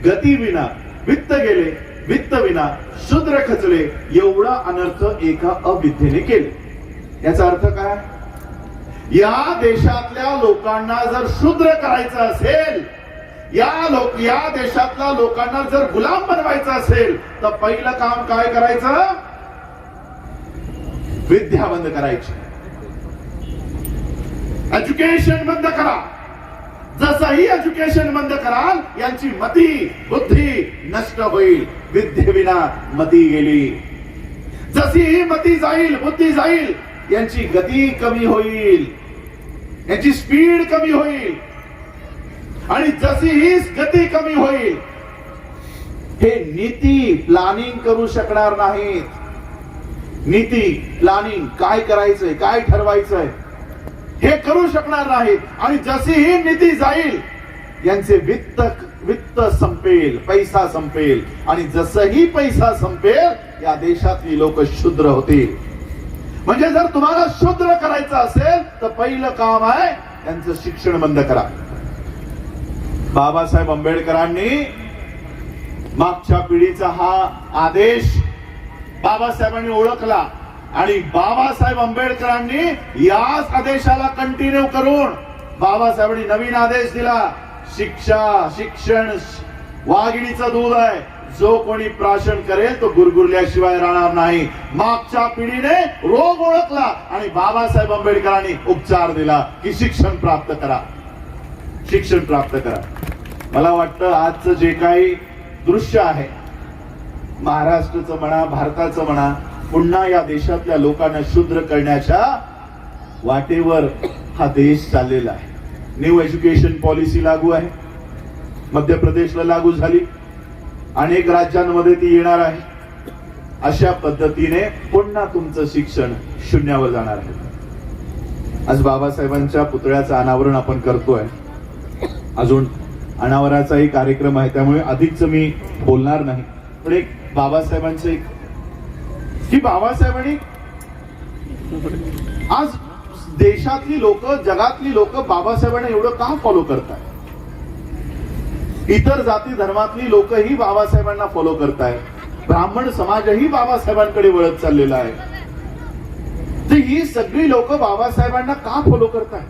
गती विना वित्त गेले, वित्त विना शूद्र खचले, एवढा अनर्थ एका अविद्येने केले. याचा अर्थ काय? या देशातल्या लोकांना जर शूद्र करायचं असेल, या देशातल्या लोकांना जर गुलाम बनवायचं असेल तर पहिलं काम काय करायचं? विद्या बंद करायची, एज्युकेशन बंद करा. जसंही एज्युकेशन बंद कराल यांची मती बुद्धी नष्ट होईल. विद्येविना मती गेली. जशी ही मती जाईल, बुद्धी जाईल, यांची गती कमी होईल, यांची स्पीड कमी होईल, आणि जशी ही गती कमी होईल हे नीती प्लॅनिंग करू शकणार नाहीत. नीती प्लॅनिंग काय करायचंय, काय ठरवायचंय हे करू शकणार नाहीत. आणि जशी ही नीती जाईल यांचे वित्त संपेल, पैसा संपेल, आणि जसही पैसा संपेल या देशातली लोक शूद्र होतील. म्हणजे जर तुम्हाला शूद्र करायचं असेल तर पहिलं काम आहे त्यांचं शिक्षण बंद करा. बाबासाहेब आंबेडकरांनी मागच्या पिढीचा हा आदेश बाबासाहेबांनी ओळखला, आणि बाबासाहेब आंबेडकरांनी याच आदेशाला कंटिन्यू करून बाबासाहेबांनी नवीन आदेश दिला. शिक्षा, शिक्षण वाघिणीचं दूध आहे. जो कोणी प्राशन करेल तो गुरगुरल्याशिवाय राहणार नाही. मागच्या पिढीने रोग ओळखला आणि बाबासाहेब आंबेडकरांनी उपचार दिला की शिक्षण प्राप्त करा, शिक्षण प्राप्त करा. मला वाटतं आजचं जे काही दृश्य आहे महाराष्ट्राचं म्हणा, भारताचं म्हणा, पुन्हा या देशातल्या लोकांना शूद्र करण्याच्या वाटेवर हा देश चाललेला आहे. न्यू एज्युकेशन पॉलिसी लागू आहे, मध्य प्रदेशला लागू झाली, अनेक राज्यांमध्ये ती येणार आहे. अशा पद्धतीने पुन्हा तुमचं शिक्षण शून्यावर जाणार आहे. आज बाबासाहेबांच्या पुतळ्याचं अनावरण आपण करतोय. अजून अनावराचाही कार्यक्रम आहे, त्यामुळे अधिकच मी बोलणार नाही. पण एक बाबासाहेबांचं की बाबासाहेबांनी आज देशातली लोक, जगातली लोक बाबासाहेबांना एवढं का फॉलो करतात? इतर जाती धर्मातली लोकही बाबासाहेबांना फॉलो करतायत. ब्राह्मण समाजही बाबासाहेबांकडे वळत चाललेला आहे. तर ही सगळी लोक बाबासाहेबांना का फॉलो करतायत?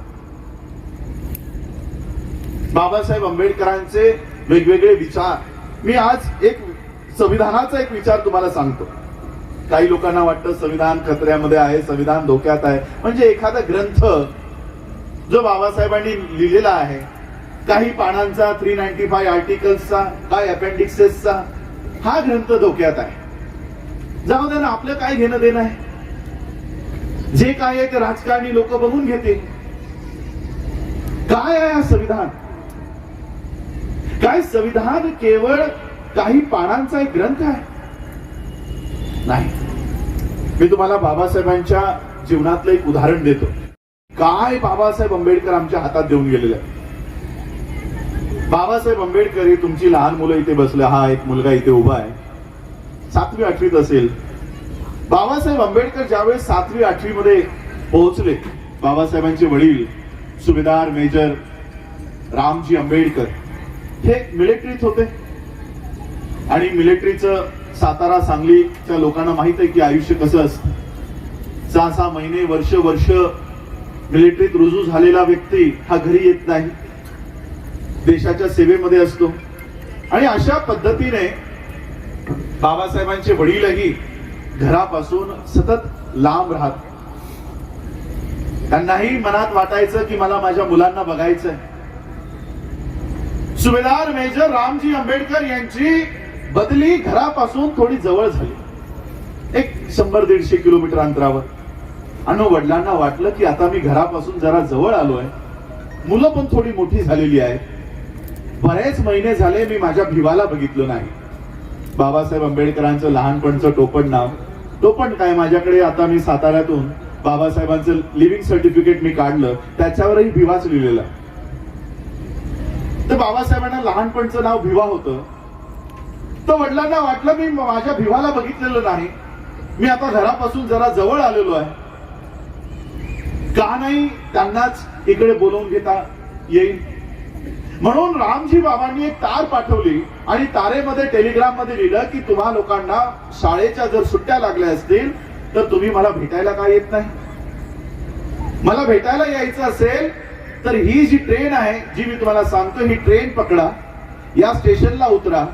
बाबासाहेब आंबेडकरांचे वेगवेगळे विचार. मी आज एक संविधानाचा एक विचार तुम्हाला सांगतो. काही लोकांना वाटतं संविधान खतऱ्यामध्ये आहे, संविधान धोक्यात आहे. म्हणजे एखादा ग्रंथ जो बाबासाहेबांनी लिहिलेला आहे, काही पानांचा, 395 आर्टिकल्सचा, काय अपेंडिक्सेसचा, हा ग्रंथ धोक्यात आहे. जाऊ दे ना, आपलं काय घेणं देणं आहे. जे काय आहे ते राजकारणी लोक बघून घेतील. काय आहे हा संविधान? काय संविधान केवळ काही पानांचा एक ग्रंथ आहे? नाही. मी तुम्हाला बाबासाहेबांच्या जीवनातलं एक उदाहरण देतो. काय बाबासाहेब आंबेडकर आमच्या हातात देऊन गेलेले आहे. बाबासाहेब आंबेडकर ही तुमची लहान मुलं इथे बसले, हा एक मुलगा इथे उभा आहे, 7वी 8वीत असेल. बाबासाहेब आंबेडकर ज्यावेळेस 7वी 8वी मध्ये पोहोचले, बाबासाहेबांचे वडील सुभेदार मेजर रामजी आंबेडकर हे मिलिटरीत होते. आणि मिलिटरीचं सातारा सांगलीच्या लोकांना माहित आहे की आयुष्य कसं असतं. 6-6 महिने वर्ष मिलिटरीत रुजू झालेला व्यक्ती हा घरी येत नाही, देशाच्या सेवेमध्ये असतो. आणि अशा पद्धतीने बाबासाहेबांचे वडीलही घरापासून सतत लांब राहत. त्यांनाही मनात वाटायचं की मला माझ्या मुलांना बघायचंय. सुभेदार मेजर रामजी आंबेडकर यांची बदली घरापासून थोडी जवळ झाली, एक 100-150 किलोमीटर अंतरावर. आणि वडिलांना वाटलं की आता मी घरापासून जरा जवळ आलोय, मुलं पण थोडी मोठी झालेली आहेत, बरेच महिने झाले मी माझ्या भिवाला बघितलं नाही. बाबासाहेब आंबेडकरांचं लहानपणचं टोपण नाव, टोपण काय माझ्याकडे आता मी साताऱ्यातून बाबासाहेबांचं लिव्हिंग सर्टिफिकेट मी काढलं, त्याच्यावरही भिवाच लिहिलेलं. तर बाबासाहेबांना लहानपणचं नाव भिवा होतं. तर वडिलांना वाटलं मी माझ्या भिवाला बघितलेलं नाही, मी आता घरापासून जरा जवळ आलेलो आहे, का नाही त्यांनाच इकडे बोलवून घेता येईल. म्हणून रामजी बाबांनी एक तार पाठवली आणि तारेमध्ये टेलिग्राम मध्ये लिहिलं की तुम्हा लोकांना शाळेच्या जर सुट्ट्या लागल्या असतील तर तुम्ही मला भेटायला का येत नाही. मला भेटायला यायचं असेल तर ही जी ट्रेन आहे जी मी तुम्हाला सांगतो, ही ट्रेन पकडा, या स्टेशनला उतरा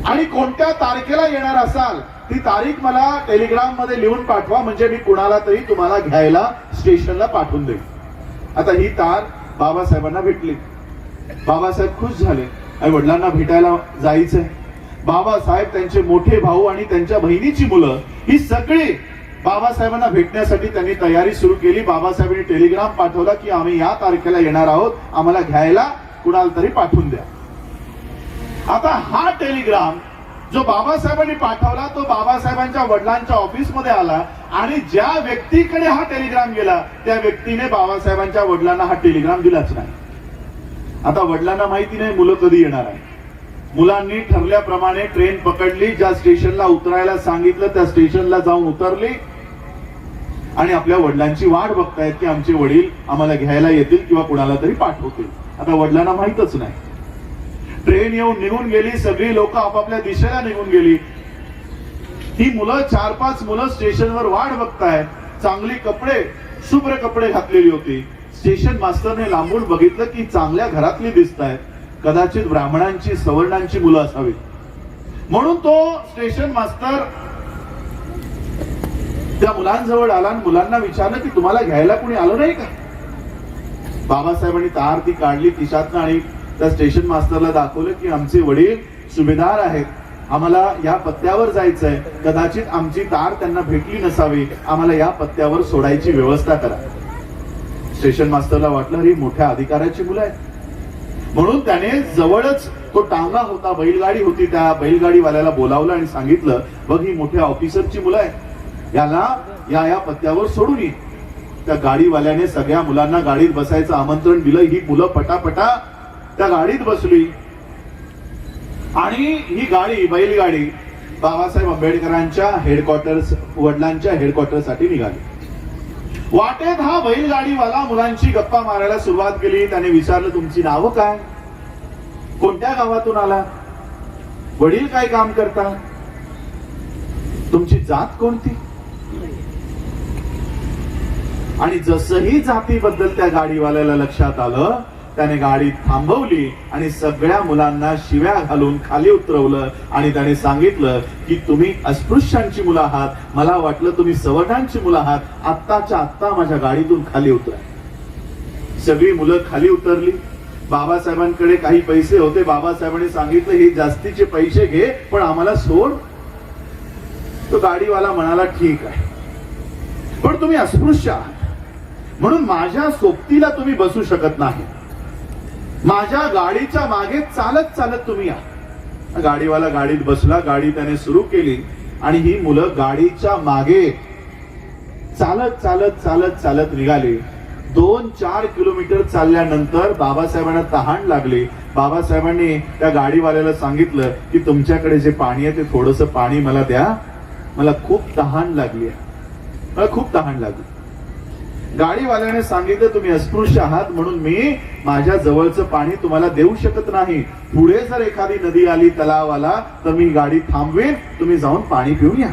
आणि कोणत्या तारखेला येणार असाल ती तारीख मला टेलिग्राम मध्ये लिहून पाठवा, म्हणजे मी कुणाला तरी तुम्हाला घ्यायला स्टेशनला पाठवून देईन. आता ही तार बाबासाहेबांना भेटली. बाबासाहेब खुश झाले आणि वडिलांना भेटायला जायचंय. बाबासाहेब, त्यांचे मोठे भाऊ आणि त्यांच्या बहिणीची मुलं ही सगळी बाबासाहेबांना भेटण्यासाठी त्यांनी तयारी सुरू केली. बाबासाहेबांनी टेलिग्राम पाठवला की आम्ही या तारखेला येणार आहोत, आम्हाला घ्यायला कुणाला तरी पाठवून द्या. आता हा टेलिग्राम जो बाबासाहेबांनी पाठवला तो बाबासाहेबांच्या वडिलांच्या ऑफिसमध्ये आला आणि ज्या व्यक्तीकडे हा टेलिग्राम गेला त्या व्यक्तीने बाबासाहेबांच्या वडिलांना हा टेलिग्राम दिलाच नाही. आता वडिलांना माहिती नाही मुलं कधी येणार आहे. मुलांनी ठरल्याप्रमाणे ट्रेन पकडली, ज्या स्टेशनला उतरायला सांगितलं त्या स्टेशनला जाऊन उतरली आणि आपल्या वडिलांची वाट बघतायत की आमचे वडील आम्हाला घ्यायला येतील किंवा कुणाला तरी पाठवतील. आता वडिलांना माहितच नाही. ट्रेन येऊन निघून गेली, सगळी लोक आपापल्या दिशेला निघून गेली. ही मुलं 4-5 मुलं स्टेशनवर वाट बघतायत. चांगली कपडे, शुभ्र कपडे घातलेली होती. स्टेशन मास्टरने लांबून बघितलं की चांगल्या घरातली दिसतायत, कदाचित ब्राह्मणांची सवर्णांची मुलं असावीत. म्हणून तो स्टेशन मास्तर त्या मुलांजवळ आला आणि मुलांना विचारलं की तुम्हाला घ्यायला कुणी आलं नाही का. बाबासाहेबांनी तार ती काढली खिशातनं आणि त्या स्टेशन मास्टरला दाखवलं की आमचे वडील सुभेदार आहेत, आम्हाला या पत्त्यावर जायचंय, कदाचित आमची तार त्यांना भेटली नसावी, आम्हाला या पत्त्यावर सोडायची व्यवस्था करा. स्टेशन मास्टरला वाटलं ही मोठ्या अधिकाऱ्याची मुलं आहेत, म्हणून त्याने जवळच तो टांगा होता, बैलगाडी होती, त्या बैलगाडीवाल्याला बोलावलं आणि सांगितलं बघ ही मोठ्या ऑफिसरची मुलं आहे, याला या पत्त्यावर सोडून ये. त्या गाडीवाल्याने सगळ्या मुलांना गाडीत बसायचं आमंत्रण दिलं. ही मुलं पटापटा त्या गाडीत बसली आणि ही गाडी बैलगाडी बाबासाहेब आंबेडकरांच्या हेडक्वार्टर्स, वडिलांच्या हेडक्वार्टरसाठी निघाली. वाटेत हा बैलगाडीवाला मुलांची गप्पा मारायला सुरुवात केली. त्याने विचारलं तुमची नावं काय, कोणत्या गावातून आला, वडील काय काम करता, तुमची जात कोणती. आणि जसंही जातीबद्दल त्या गाडीवाल्याला लक्षात आलं त्याने गाडी थांबवली आणि सगळ्या मुलांना शिव्या घालून खाली उतरवलं आणि त्याने सांगितलं की तुम्ही अस्पृश्यांची मुलं आहात, मला वाटलं तुम्ही सवर्णांची मुलं आहात, आत्ताच्या आत्ता माझ्या गाडीतून खाली उतरा. सगळी मुलं खाली उतरली. बाबासाहेबांकडे काही पैसे होते. बाबासाहेबांनी सांगितलं हे जास्तीचे पैसे घे पण आम्हाला सोड. तो गाडीवाला म्हणाला ठीक आहे, पण तुम्ही अस्पृश्य आहात म्हणून माझ्या सोबतीला तुम्ही बसू शकत नाही. माझ्या गाडीच्या मागे चालत चालत तुम्ही या. गाडीवाला गाडीत बसला. गाडी त्याने सुरू केली आणि ही मुलं गाडीच्या मागे चालत चालत चालत चालत निघाली. 2-4 किलोमीटर चालल्यानंतर बाबासाहेबांना तहान लागली. बाबासाहेबांनी त्या गाडीवाल्याला सांगितलं की तुमच्याकडे जे पाणी आहे ते थोडंसं पाणी मला द्या, मला खूप तहान लागली आहे, मला खूप तहान लागली. गाडीवाल्याने सांगितलं तुम्ही अस्पृश्य आहात म्हणून मी माझ्या जवळचं पाणी तुम्हाला देऊ शकत नाही. पुढे जर एखादी नदी आली, तलाव आला तर मी गाडी थांबवेन, तुम्ही जाऊन पाणी पिऊन या.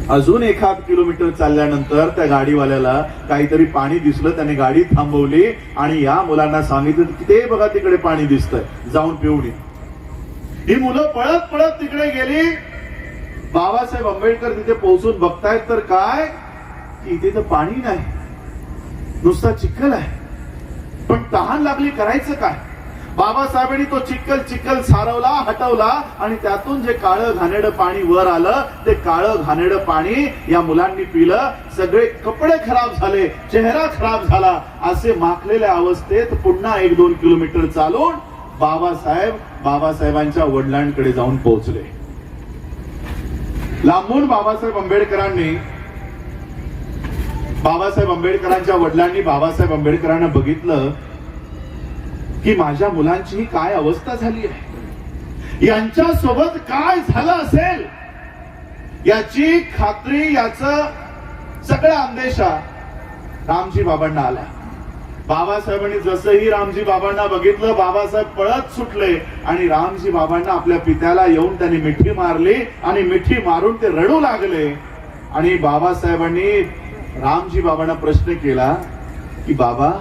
अजून 1 किलोमीटर चालल्यानंतर त्या गाडीवाल्याला काहीतरी पाणी दिसलं. त्याने गाडी थांबवली आणि या मुलांना सांगितलं की ते बघा तिकडे पाणी दिसतंय, जाऊन पिऊन या. ही मुलं पळत पळत तिकडे गेली. बाबासाहेब आंबेडकर तिथे पोहोचून बघतायत तर काय की इथे तर पाणी नाही, नुसता चिखल आहे. पण तहान लागली, करायचं काय? बाबासाहेबांनी तो चिखल चिखल सारवला, हटवला आणि त्यातून जे काळं घाणेरडं पाणी वर आलं ते काळं घाणेरडं पाणी या मुलांनी पिलं. सगळे कपडे खराब झाले, चेहरा खराब झाला. असे माखलेल्या अवस्थेत पुन्हा 1-2 किलोमीटर चालून बाबासाहेबांच्या वडिलांकडे जाऊन पोहोचले. लांबून बाबासाहेब आंबेडकरांच्या वडिलांनी बाबासाहेब आंबेडकरांना बघितलं की माझ्या मुलांची काय अवस्था झाली आहे, यांच्या सोबत काय झालं असेल याची खात्री, याचं सगळा अंदेशा रामजी बाबांना आला. बाबासाहेबांनी जसंही रामजी बाबांना बघितलं, बाबासाहेब पळत सुटले आणि रामजी बाबांना आपल्या पित्याला येऊन त्यांनी मिठी मारली आणि मिठी मारून ते रडू लागले. आणि बाबासाहेबांनी रामजी बाबांना प्रश्न केला की बाबा,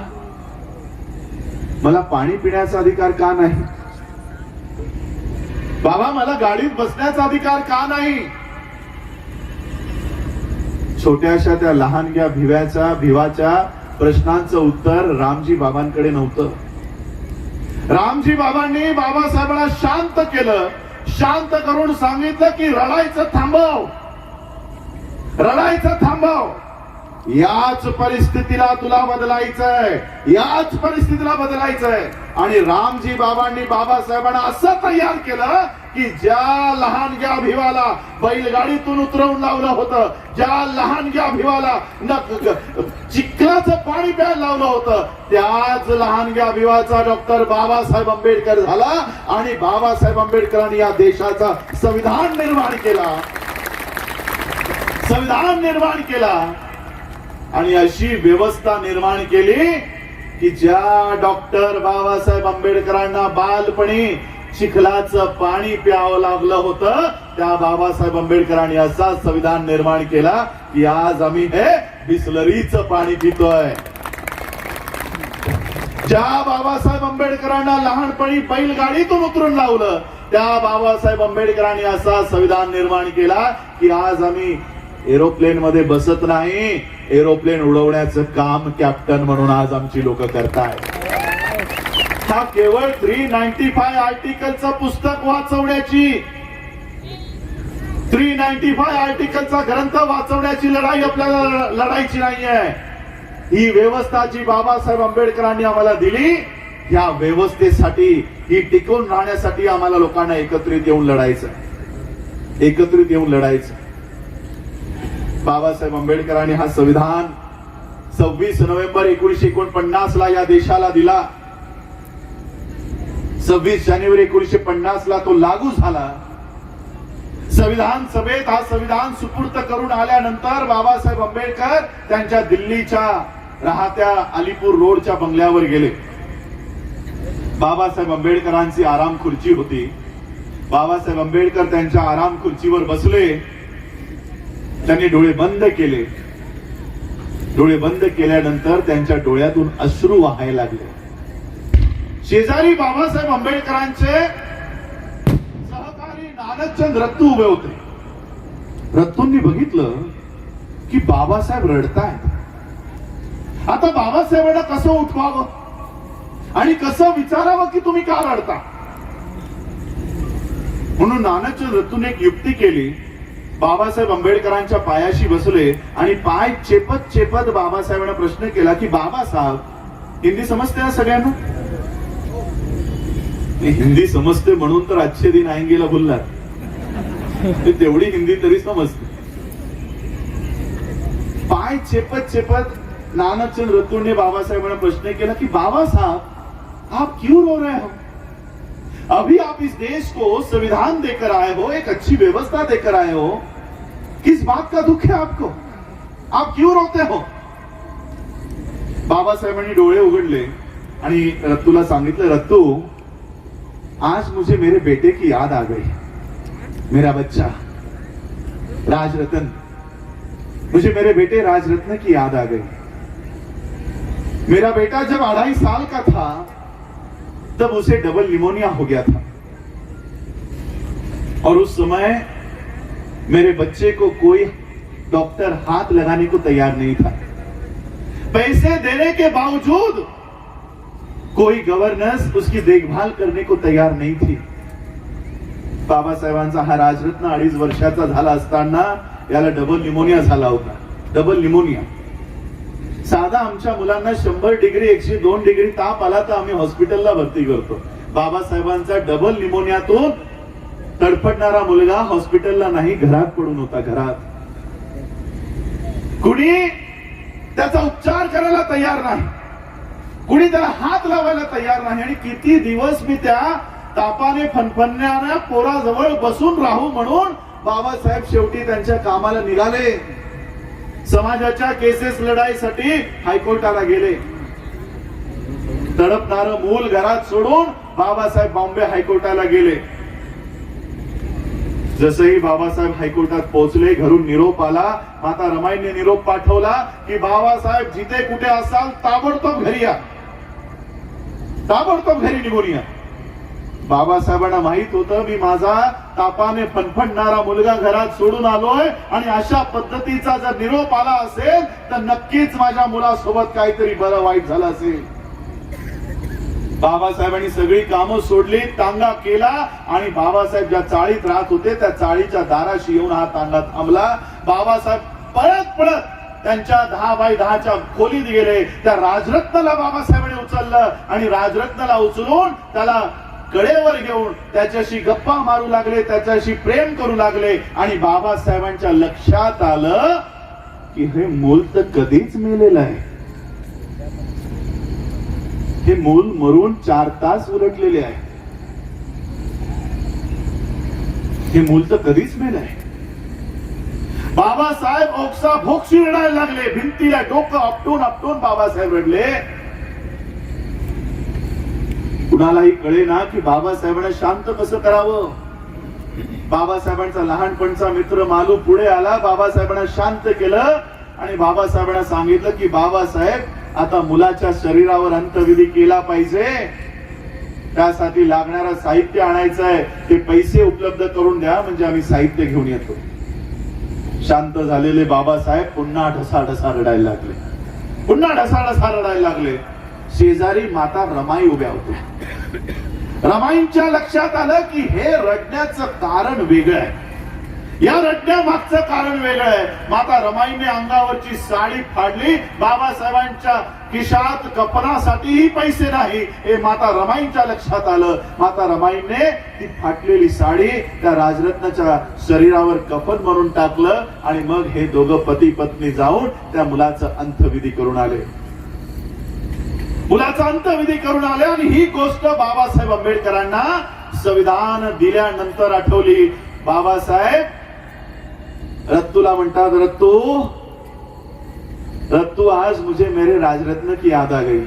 मला पाणी पिण्याचा अधिकार का नाही? बाबा, मला गाडीत बसण्याचा अधिकार का नाही? छोट्याशा त्या लहानग्या भिवाच्या प्रश्नांचं उत्तर रामजी बाबांकडे नव्हतं. रामजी बाबांनी बाबासाहेबांना शांत केलं. शांत करून सांगितलं की रडायचं थांबव, रडायचं थांबव. याच परिस्थितीला तुला बदलायचंय, याच परिस्थितीला बदलायचंय. आणि रामजी बाबांनी बाबासाहेबांना असं तयार केलं की ज्या लहानग्या भिवाला बैलगाडीतून उतरवून लावलं होतं, ज्या लहानग्या भिवाला चिखलाचं पाणी प्यायला लावलं होतं, त्याच लहानग्या भिवाचा डॉक्टर बाबासाहेब आंबेडकर झाला. आणि बाबासाहेब आंबेडकरांनी या देशाचा संविधान निर्माण केला, संविधान निर्माण केला. आणि अशी व्यवस्था निर्माण केली की ज्या डॉक्टर बाबासाहेब आंबेडकरांना बालपणी चिखलाचं पाणी प्यावं लागलं होतं, त्या बाबासाहेब आंबेडकरांनी असा संविधान निर्माण केला की आज आम्ही हे बिसलरीचं पाणी पितोय. ज्या बाबासाहेब आंबेडकरांना लहानपणी बैलगाडीतून उतरून लावलं, त्या बाबासाहेब आंबेडकरांनी असा संविधान निर्माण केला की आज आम्ही एरोप्लेन मध्ये बसत नाही, एरोप्लेन उडवण्याचं काम कॅप्टन म्हणून आज आमची लोक करतायत. हा केवळ 395 आर्टिकलचं पुस्तक वाचवण्याची, 395 आर्टिकलचा ग्रंथ वाचवण्याची लढाई आपल्याला लढायची नाहीये. ही व्यवस्था जी बाबासाहेब आंबेडकरांनी आम्हाला दिली, या व्यवस्थेसाठी, ही टिकून राहण्यासाठी आम्हाला लोकांना एकत्रित येऊन लढायचं, एकत्रित येऊन लढायचं. बाबासाहेब आंबेडकरांनी हा संविधान 26 नोव्हेंबर 1949 ला या देशाला दिला. 26 जानेवारी 1950 ला तो लागू झाला. संविधान सभेत हा संविधान सुपूर्द करून आल्यानंतर बाबासाहेब आंबेडकर त्यांच्या दिल्लीच्या राहत्या अलीपूर रोडच्या बंगल्यावर गेले. बाबासाहेब आंबेडकरांची आराम खुर्ची होती. बाबासाहेब आंबेडकर त्यांच्या आराम खुर्चीवर बसले. त्यांनी डोळे बंद केले. डोळे बंद केल्यानंतर त्यांच्या डोळ्यातून अश्रू वाहायला लागले. शेजारी बाबासाहेब आंबेडकरांचे सहकारी नानकचंद रत्तू उभे होते. रत्तूंनी बघितलं की बाबासाहेब रडतायत. आता बाबासाहेबांना कसं उठवावं? आणि कसं विचारावं की तुम्ही का रडता. म्हणून नानकचंद रत्तूने एक युक्ती केली. बाबासाहेब आंबेडकरांच्या पायाशी बसले आणि पाय चेपत चेपत बाबासाहेबांना प्रश्न केला की बाबासाहेब, हिंदी समजते ना सगळ्यांना? हिंदी समजते म्हणून तर अच्छे दिन आएंगेला बोललात. तेवढी हिंदी तरी समजते. पाय चेपत चेपत नानकचंद रत्तू ने बाबासाहेबांना प्रश्न केला कि बाबा साहब आप क्यों रो रहे हो? अभी आप इस देश को संविधान देकर आए हो, एक अच्छी व्यवस्था देकर आए हो, किस बात का दुख है आपको? आप क्यों रोते हो? बाबासाहेबांनी डोळे उघडले आणि रत्तूला सांगितलं, रत्तू आज मुझे मेरे बेटे की याद आ गई. मेरा बच्चा राजरत्न, मुझे मेरे बेटे राजरत्न की याद आ गई. मेरा बेटा जब 2.5 साल का था तब उसे डबल निमोनिया हो गया था और उस समय मेरे बच्चे को कोई डॉक्टर हाथ लगाने को तैयार नहीं था. पैसे देने के बावजूद कोई गवर्नेंस उसकी देखभाल करने को तैयार नहीं थी. बाबासाहेबांचा हा राजरत्न 2.5 वर्षाचा झाला असताना याला डबल निमोनिया झाला होता. Double pneumonia. साधा आमच्या मुलांना 100 डिग्री 102 डिग्री ताप आला तर आम्ही हॉस्पिटलला भरती करतो. बाबासाहेबांचा डबल निमोनियातून तडफडणारा मुलगा हॉस्पिटलला नाही, घरात पडून होता. घरात कुणी त्याचा उपचार करायला तयार नाही, कुणी त्याला हात लावायला तयार नाही. आणि किती दिवस मी त्या तापाने फणफणणाऱ्या पोराजवळ बसून राहू म्हणून बाबासाहेब शेवटी त्यांच्या कामाला निघाले. समाजाच्या केसेस लढाईसाठी हायकोर्टाला गेले. तडपणारं मूल घरात सोडून बाबासाहेब बॉम्बे हायकोर्टाला गेले. जसही बाबासाहेब हायकोर्टात पोहोचले, घरून निरोप आला. माता रमाईने निरोप पाठवला की बाबासाहेब जिथे कुठे असाल ताबडतोब घरी या, ताबडतोब घरी निघून या. बाबासाहेबांना माहित होतं मी माझा तापाने फणफणणारा मुलगा घरात सोडून आलोय आणि अशा पद्धतीचा जर निरोप आला असेल तर नक्कीच माझ्या मुलासोबत काहीतरी बरं वाईट झालं असेल. बाबासाहेबांनी सगळी कामं सोडली, तांगा केला आणि बाबासाहेब ज्या चाळीत राहत होते त्या चाळीच्या दाराशी येऊन हा तांगा थांबला. बाबासाहेब पळत पळत त्यांच्या 10x10च्या खोलीत गेले. त्या राजरत्नाला बाबासाहेबांनी उचललं आणि राजरत्नाला उचलून त्याला कडेवर घेऊन त्याच्याशी गप्पा मारू लागले, त्याच्याशी प्रेम करू लागले. आणि बाबासाहेबांच्या लक्षात आलं की हे मूल तर कधीच मेलेलं आहे. हे मूल मरून 4 तास उलटलेले आहे. हे मूल तर कधीच मेलं आहे. बाबासाहेब ओक्साबोक्शी रडायला लागले. भिंतीला डोकं आपटून आपटून बाबासाहेब रडले. कुणालाही कळे ना की बाबासाहेबांना शांत कसं करावं. बाबासाहेबांचा लहानपणचा मित्र मालू पुढे आला, बाबासाहेबांना शांत केलं आणि बाबासाहेबांना सांगितलं की बाबासाहेब आता मुलाच्या शरीरावर अंत्यविधी केला पाहिजे, त्यासाठी लागणारं साहित्य आणायचं आहे, ते पैसे उपलब्ध करून द्या म्हणजे आम्ही साहित्य घेऊन येतो. शांत झालेले बाबासाहेब पुन्हा ढसाढसा रडायला लागले, पुन्हा ढसाढसा रडायला लागले. शेजारी माता रमाई उभ्या होत्या. रमाईंच्या लक्षात आलं की हे रडण्याचं कारण वेगळं आहे, या रडण्यामागचं कारण वेगळं आहे. माता रमाईने अंगावरची साडी फाडली. बाबासाहेबांच्या खिशात कपनासाठीही पैसे नाही हे माता रमाईंच्या लक्षात आलं. माता रमाईने ती फाटलेली साडी त्या राजरत्नाच्या शरीरावर कफन म्हणून टाकलं आणि मग हे दोघं पती पत्नी जाऊन त्या मुलाचं अंत्यविधी करून आले. मुलाचा अंत्यविधी करून आले आणि ही गोष्ट बाबासाहेब आंबेडकरांना संविधान दिल्यानंतर आठवली. बाबासाहेब रत्तूला म्हणतात, रत्तू रत्तू आज मुझे मेरे राजरत्न की याद आ गई,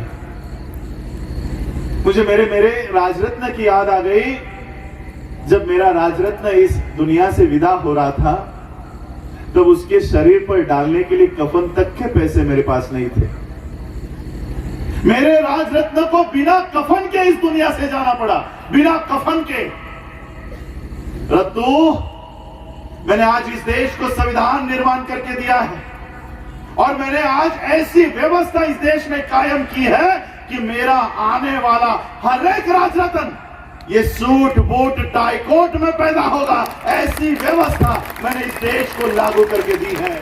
मुझे मेरे राजरत्न की याद आ गई. जब मेरा राजरत्न इस दुनिया से विदा हो रहा था तब उसके शरीर पर डालने के लिए कफन तक के पैसे मेरे पास नहीं थे. मेरे राजरत्न को बिना कफन के इस दुनिया से जाना पड़ा, बिना कफन के. रत्तू, मैंने आज इस देश को संविधान निर्माण करके दिया है और मैंने आज ऐसी व्यवस्था इस देश में कायम की है कि मेरा आने वाला हर एक राजरत्न ये सूट बूट टाई कोट में पैदा होगा, ऐसी व्यवस्था मैंने इस देश को लागू करके दी है।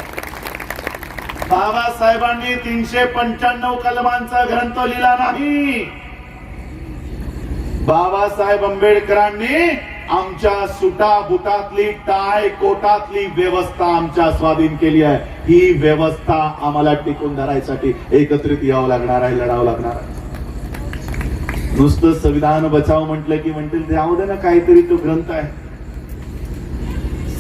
बाबासाहेबांनी 395 कलमांचा ग्रंथ लिहिला नाही, बाबासाहेब आंबेडकरांनी आमच्या सुटा बुटातली टाय कोटातली व्यवस्था आमच्या स्वाधीन केली आहे। ही व्यवस्था आम्हाला टिकून धरायसाठी एकत्रित यावं लागणार आहे, लढावं लागणार आहे। नुसतं संविधान बचाव म्हटलं की म्हणतील त्यामध्ये ना काहीतरी तो ग्रंथ आहे।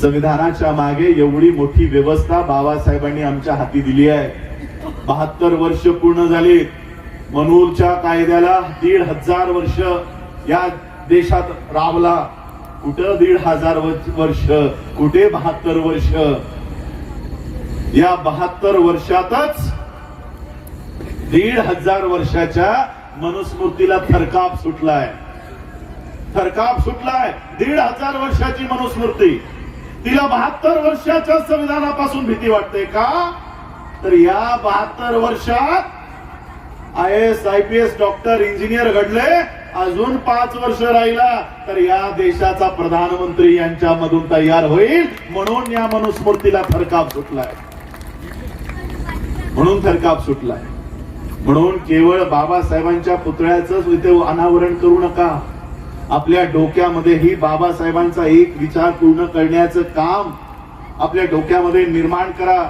संविधानाच्या मागे एवढी मोठी व्यवस्था बाबासाहेबांनी आमच्या हाती दिली आहे। 72 वर्ष पूर्ण झाली, मनूरच्या कायद्याला 1500 वर्ष या देशात राबला। कुठं 1500 वर्ष, कुठे 72 वर्ष। या 72 वर्षातच 1500 वर्षाच्या मनुस्मृतीला थरकाप सुटलाय, थरकाप सुटलाय। 1500 वर्षाची मनुस्मृती, तिला 72 वर्षाच्या संविधानापासून भीती वाटते का? तर या 72 वर्षात IAS IPS डॉक्टर इंजिनियर घडले, अजून 5 वर्ष राहिला तर या देशाचा प्रधानमंत्री यांच्यामधून तयार होईल। म्हणून या मनुस्मृतीला थरकाप सुटलाय, म्हणून थरकाप सुटलाय। म्हणून केवळ बाबासाहेबांच्या पुतळ्याच इथे अनावरण करू नका, आपल्या डोक्यामध्ये ही बाबासाहेबांचा एक विचार पूर्ण करण्याचं काम आपल्या डोक्यामध्ये निर्माण करा।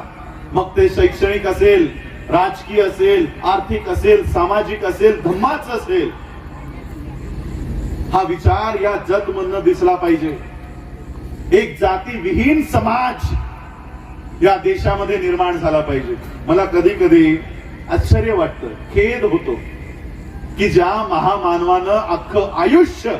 मग ते शैक्षणिक असेल, राजकीय असेल, आर्थिक असेल, सामाजिक असेल, धम्माच असेल, हा विचार या जगमधनं दिसला पाहिजे। एक जाती विहीन समाज या देशामध्ये निर्माण झाला पाहिजे। मला कधी कधी आश्चर्य वाटतं, खेद होतो की ज्या महामानवानं अख्खं आयुष्य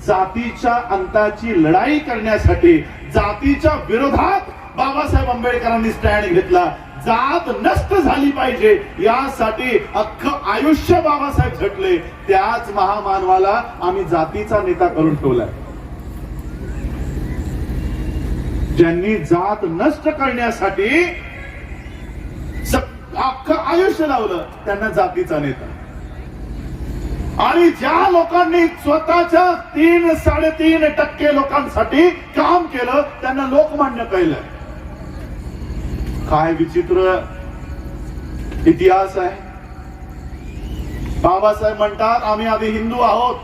जातीच्या अंताची लढाई करण्यासाठी, जातीच्या विरोधात बाबासाहेब आंबेडकरांनी स्टँड घेतला, जात नष्ट झाली पाहिजे यासाठी अख्खं आयुष्य बाबासाहेब झटले, त्याच महामानवाला आम्ही जातीचा नेता करून ठेवलाय। ज्यांनी जात नष्ट करण्यासाठी अख्खं आयुष्य लावलं त्यांना जातीचा नेता, आणि ज्या लोकांनी स्वतःच्या 3-3.5% लोकांसाठी काम केलं त्यांना लोकमान्य कळलं। काय विचित्र इतिहास आहे। बाबासाहेब म्हणतात आम्ही आधी हिंदू आहोत,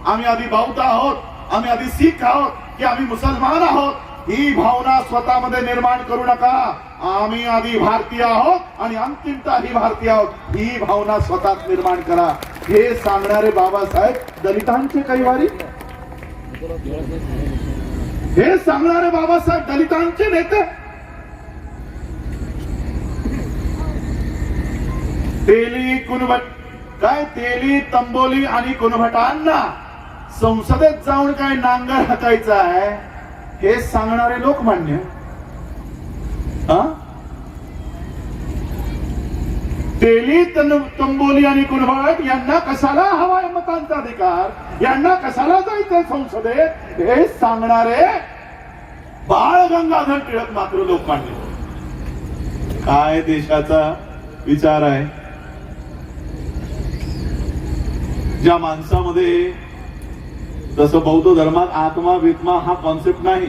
आम्ही आधी बौद्ध आहोत, आम्ही आधी शीख आहोत की आम्ही मुसलमान आहोत, ही भावना स्वतःमध्ये निर्माण करू नका। आम्ही आधी भारतीय आहोत आणि अंतिमतः ही भारतीय आहोत, ही भावना स्वतःच निर्माण करा। हे सांगणारे बाबासाहेब दलितांचे कैवारी, हे सांगणारे बाबासाहेब दलितांचे नेते। तेली कुणभट काय, तेली तंबोली आणि कुणभटांना संसदेत जाऊन काय नांगर हाकायचा आहे हे सांगणारे लोकमान्य। तेली तंबोली आणि कुणभट यांना कशाला हवाय मतांचा अधिकार, यांना कशाला जायचंय संसदेत हे सांगणारे बाळ गंगाधर टिळक मात्र लोकमान्य। काय देशाचा विचार आहे। ज्या माणसामध्ये जसं बौद्ध धर्मात आत्मा वित्मा हा कॉन्सेप्ट नाही,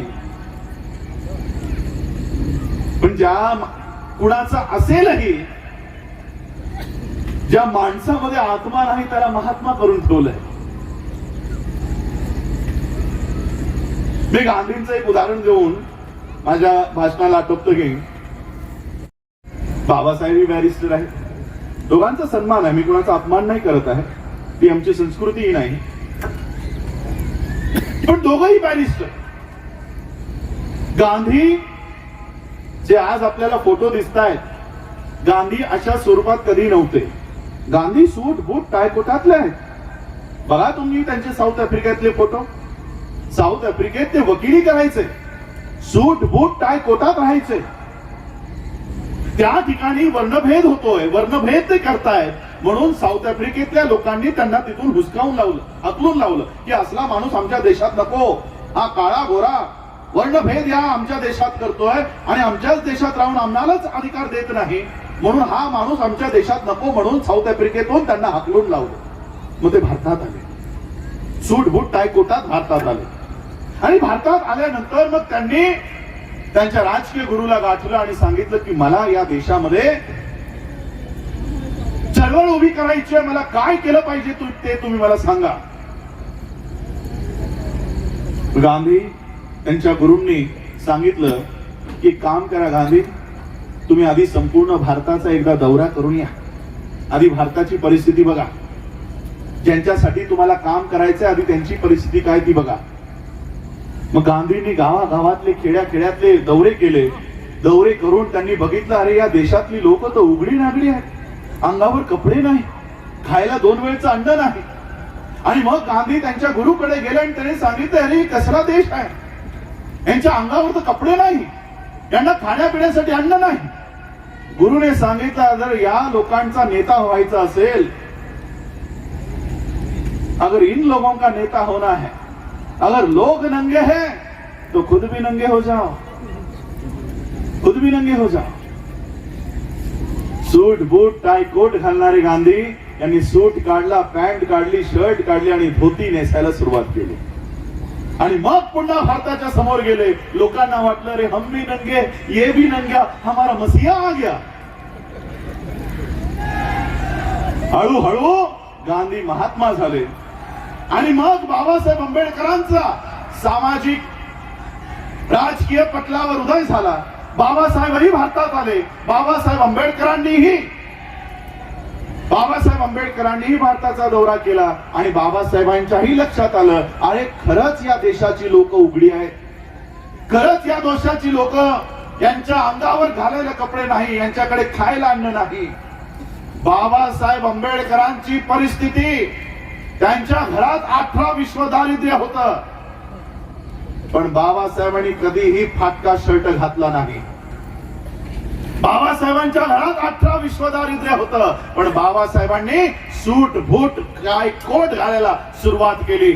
पण ज्या कुणाचा असेलही, ज्या माणसामध्ये आत्मा नाही त्याला महात्मा करून ठेवलंय। मी गांधींचं एक उदाहरण देऊन माझ्या भाषणाला आटोपतो की बाबासाहेब बॅरिस्टर आहे, दोघांचा सन्मान आहे, मी कुणाचा अपमान नाही करत आहे, ती आमची संस्कृतीही नाही, पण दोघंही बॅरिस्टर। गांधी जे आज आपल्याला फोटो दिसतायत, गांधी अशा स्वरूपात कधी नव्हते। गांधी सूट बूट टाय कोटातले आहेत। बघा तुम्ही त्यांचे साऊथ आफ्रिकेतले फोटो, साऊथ आफ्रिकेत ते वकिली करायचे, सूट बूट टाय कोटात राहायचे। त्या ठिकाणी वर्णभेद होतोय, वर्णभेद ते करतायत, म्हणून साऊथ आफ्रिकेतल्या लोकांनी त्यांना तिथून हुसकावून लावलं, हकलून लावलं की असला माणूस आमच्या देशात नको, हा काळा गोरा वर्णभेद या आमच्या देशात करतोय आणि आमच्याच देशात राहून आम्हालाच अधिकार देत नाही। म्हणून हा माणूस आमच्या देशात नको म्हणून साऊथ आफ्रिकेतून त्यांना हाकलून लावलं. मग ते भारतात आले, सूट बूट टाय कोटात भारतात आले. आणि भारतात आल्यानंतर मग त्यांनी त्यांच्या राजकीय गुरुला गाठलं आणि सांगितलं की मला या देशामध्ये चळवळ उभी करायची आहे, मला काय केलं पाहिजे ते तुम्ही मला सांगा. गांधी त्यांच्या गुरूंनी सांगितलं की काम करा गांधी, तुम्ही आधी संपूर्ण भारताचा एकदा दौरा करून या, आधी भारताची परिस्थिती बघा, ज्यांच्यासाठी तुम्हाला काम करायचंय आधी त्यांची परिस्थिती काय ती बघा. मग गांधींनी गावागावातले खेड्याखेड्यातले दौरे केले. दौरे करून त्यांनी बघितलं, अरे या देशातली लोक तर उघडी नागडी आहेत, अंगावर कपडे नाही, खायला 2 वेळचं अन्न नाही. आणि मग गांधी त्यांच्या गुरुकडे गेले आणि त्यांनी सांगितलं, अरे कसला देश आहे, यांच्या अंगावर तर कपडे नाही, यांना खाण्यापिण्यासाठी अन्न नाही. गुरुने सांगितलं, जर या लोकांचा नेता व्हायचा असेल, अगर इन लोगों का नेता होना है, अगर लोग नंगे हैं तो खुद भी नंगे हो जाओ, खुद भी नंगे हो जाओ. सूट बूट टाय कोट घालणारे गांधी यांनी सूट काढला, पॅन्ट काढली, शर्ट काढली आणि धोती नेसायला सुरुवात केली. आणि मग पुन्हा भारताच्या समोर गेले. लोकांना वाटलं, रे हम भी नंगे, ये भी नंगा, हमारा मसीहा आ गया. हळूहळू गांधी महात्मा झाले. आणि मग बाबासाहेब आंबेडकरांचा सामाजिक राजकीय पटलावर उदय झाला. बाबासाहेबही भारतात आले. बाबासाहेब आंबेडकरांनीही भारताचा दौरा केला. आणि बाबासाहेबांच्याही लक्षात आलं, अरे खरंच या देशाची लोक उघडी आहेत, खरंच या देशाची लोक, यांच्या अंगावर घालायला कपडे नाही, यांच्याकडे खायला अन्न नाही. बाबासाहेब आंबेडकरांची परिस्थिती, त्यांच्या घरात 18 विश्व दारिद्र्य होतं, पण बाबासाहेबांनी कधीही फाटका शर्ट घातला नाही. बाबासाहेबांच्या घरात 18 विश्व दारिद्र्य होतं, पण बाबासाहेबांनी सूट बूट काय कोट घालायला सुरुवात केली.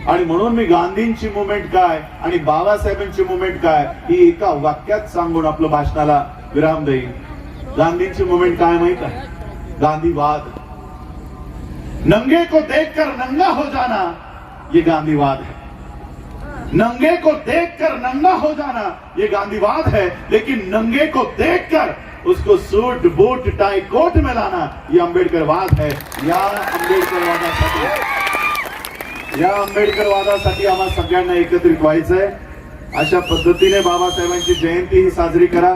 आणि म्हणून मी गांधींची मुवमेंट काय आणि बाबासाहेबांची मुवमेंट काय ही एका वाक्यात सांगून आपलं भाषणाला विराम देईन. गांधींची मुवमेंट काय माहित आहे? गांधीवाद. नंगे को देखकर नंगा हो जाना, ये गांधीवाद है. नंगे को देखकर नंगा हो जाना ये गांधीवाद है, लेकिन नंगे को देखकर उसको सूट बूट टाई कोट में लाना ये अंबेडकरवाद है. या अंबेडकरवादासाठी आम्हा सगळ्यांना एकत्रित व्हायचंय. अशा पद्धतीने बाबासाहेबांची जयंती ही साजरी करा,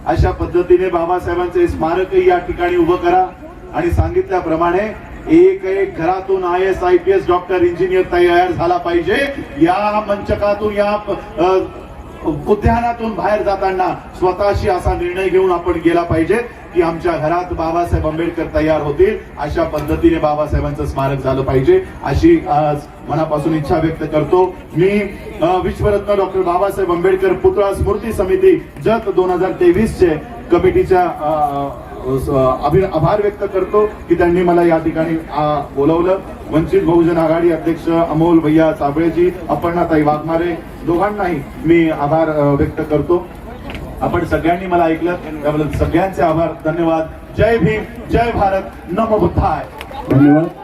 अशा पद्धतीने बाबासाहेबांचे स्मारकही या ठिकाणी उभं करा. आणि सांगितल्याप्रमाणे एक एक घरातून IAS IPS डॉक्टर इंजिनियर तयार झाला पाहिजे. या मंचकातून, या उद्यानातून बाहेर जाताना स्वतःशी असा निर्णय घेऊन आपण गेला पाहिजे की आमच्या घरात बाबासाहेब आंबेडकर तयार होतील, अशा पद्धतीने बाबासाहेबांचं स्मारक झालं पाहिजे, अशी आज मनापासून इच्छा व्यक्त करतो. मी विश्वरत्न डॉक्टर बाबासाहेब आंबेडकर पुतळा स्मृती समिती जत 2023 चे कमिटीच्या आभार व्यक्त करतो की त्यांनी मला या ठिकाणी बोलवलं. वंचित बहुजन आघाडी अध्यक्ष अमोल भैया चाबळेजी, अपर्णाताई वाघमारे, दोघांनाही मी आभार व्यक्त करतो. आपण सगळ्यांनी मला ऐकलं त्याबद्दल सगळ्यांचे आभार. धन्यवाद. जय भीम, जय भारत, नमो बुद्धाय. धन्यवाद.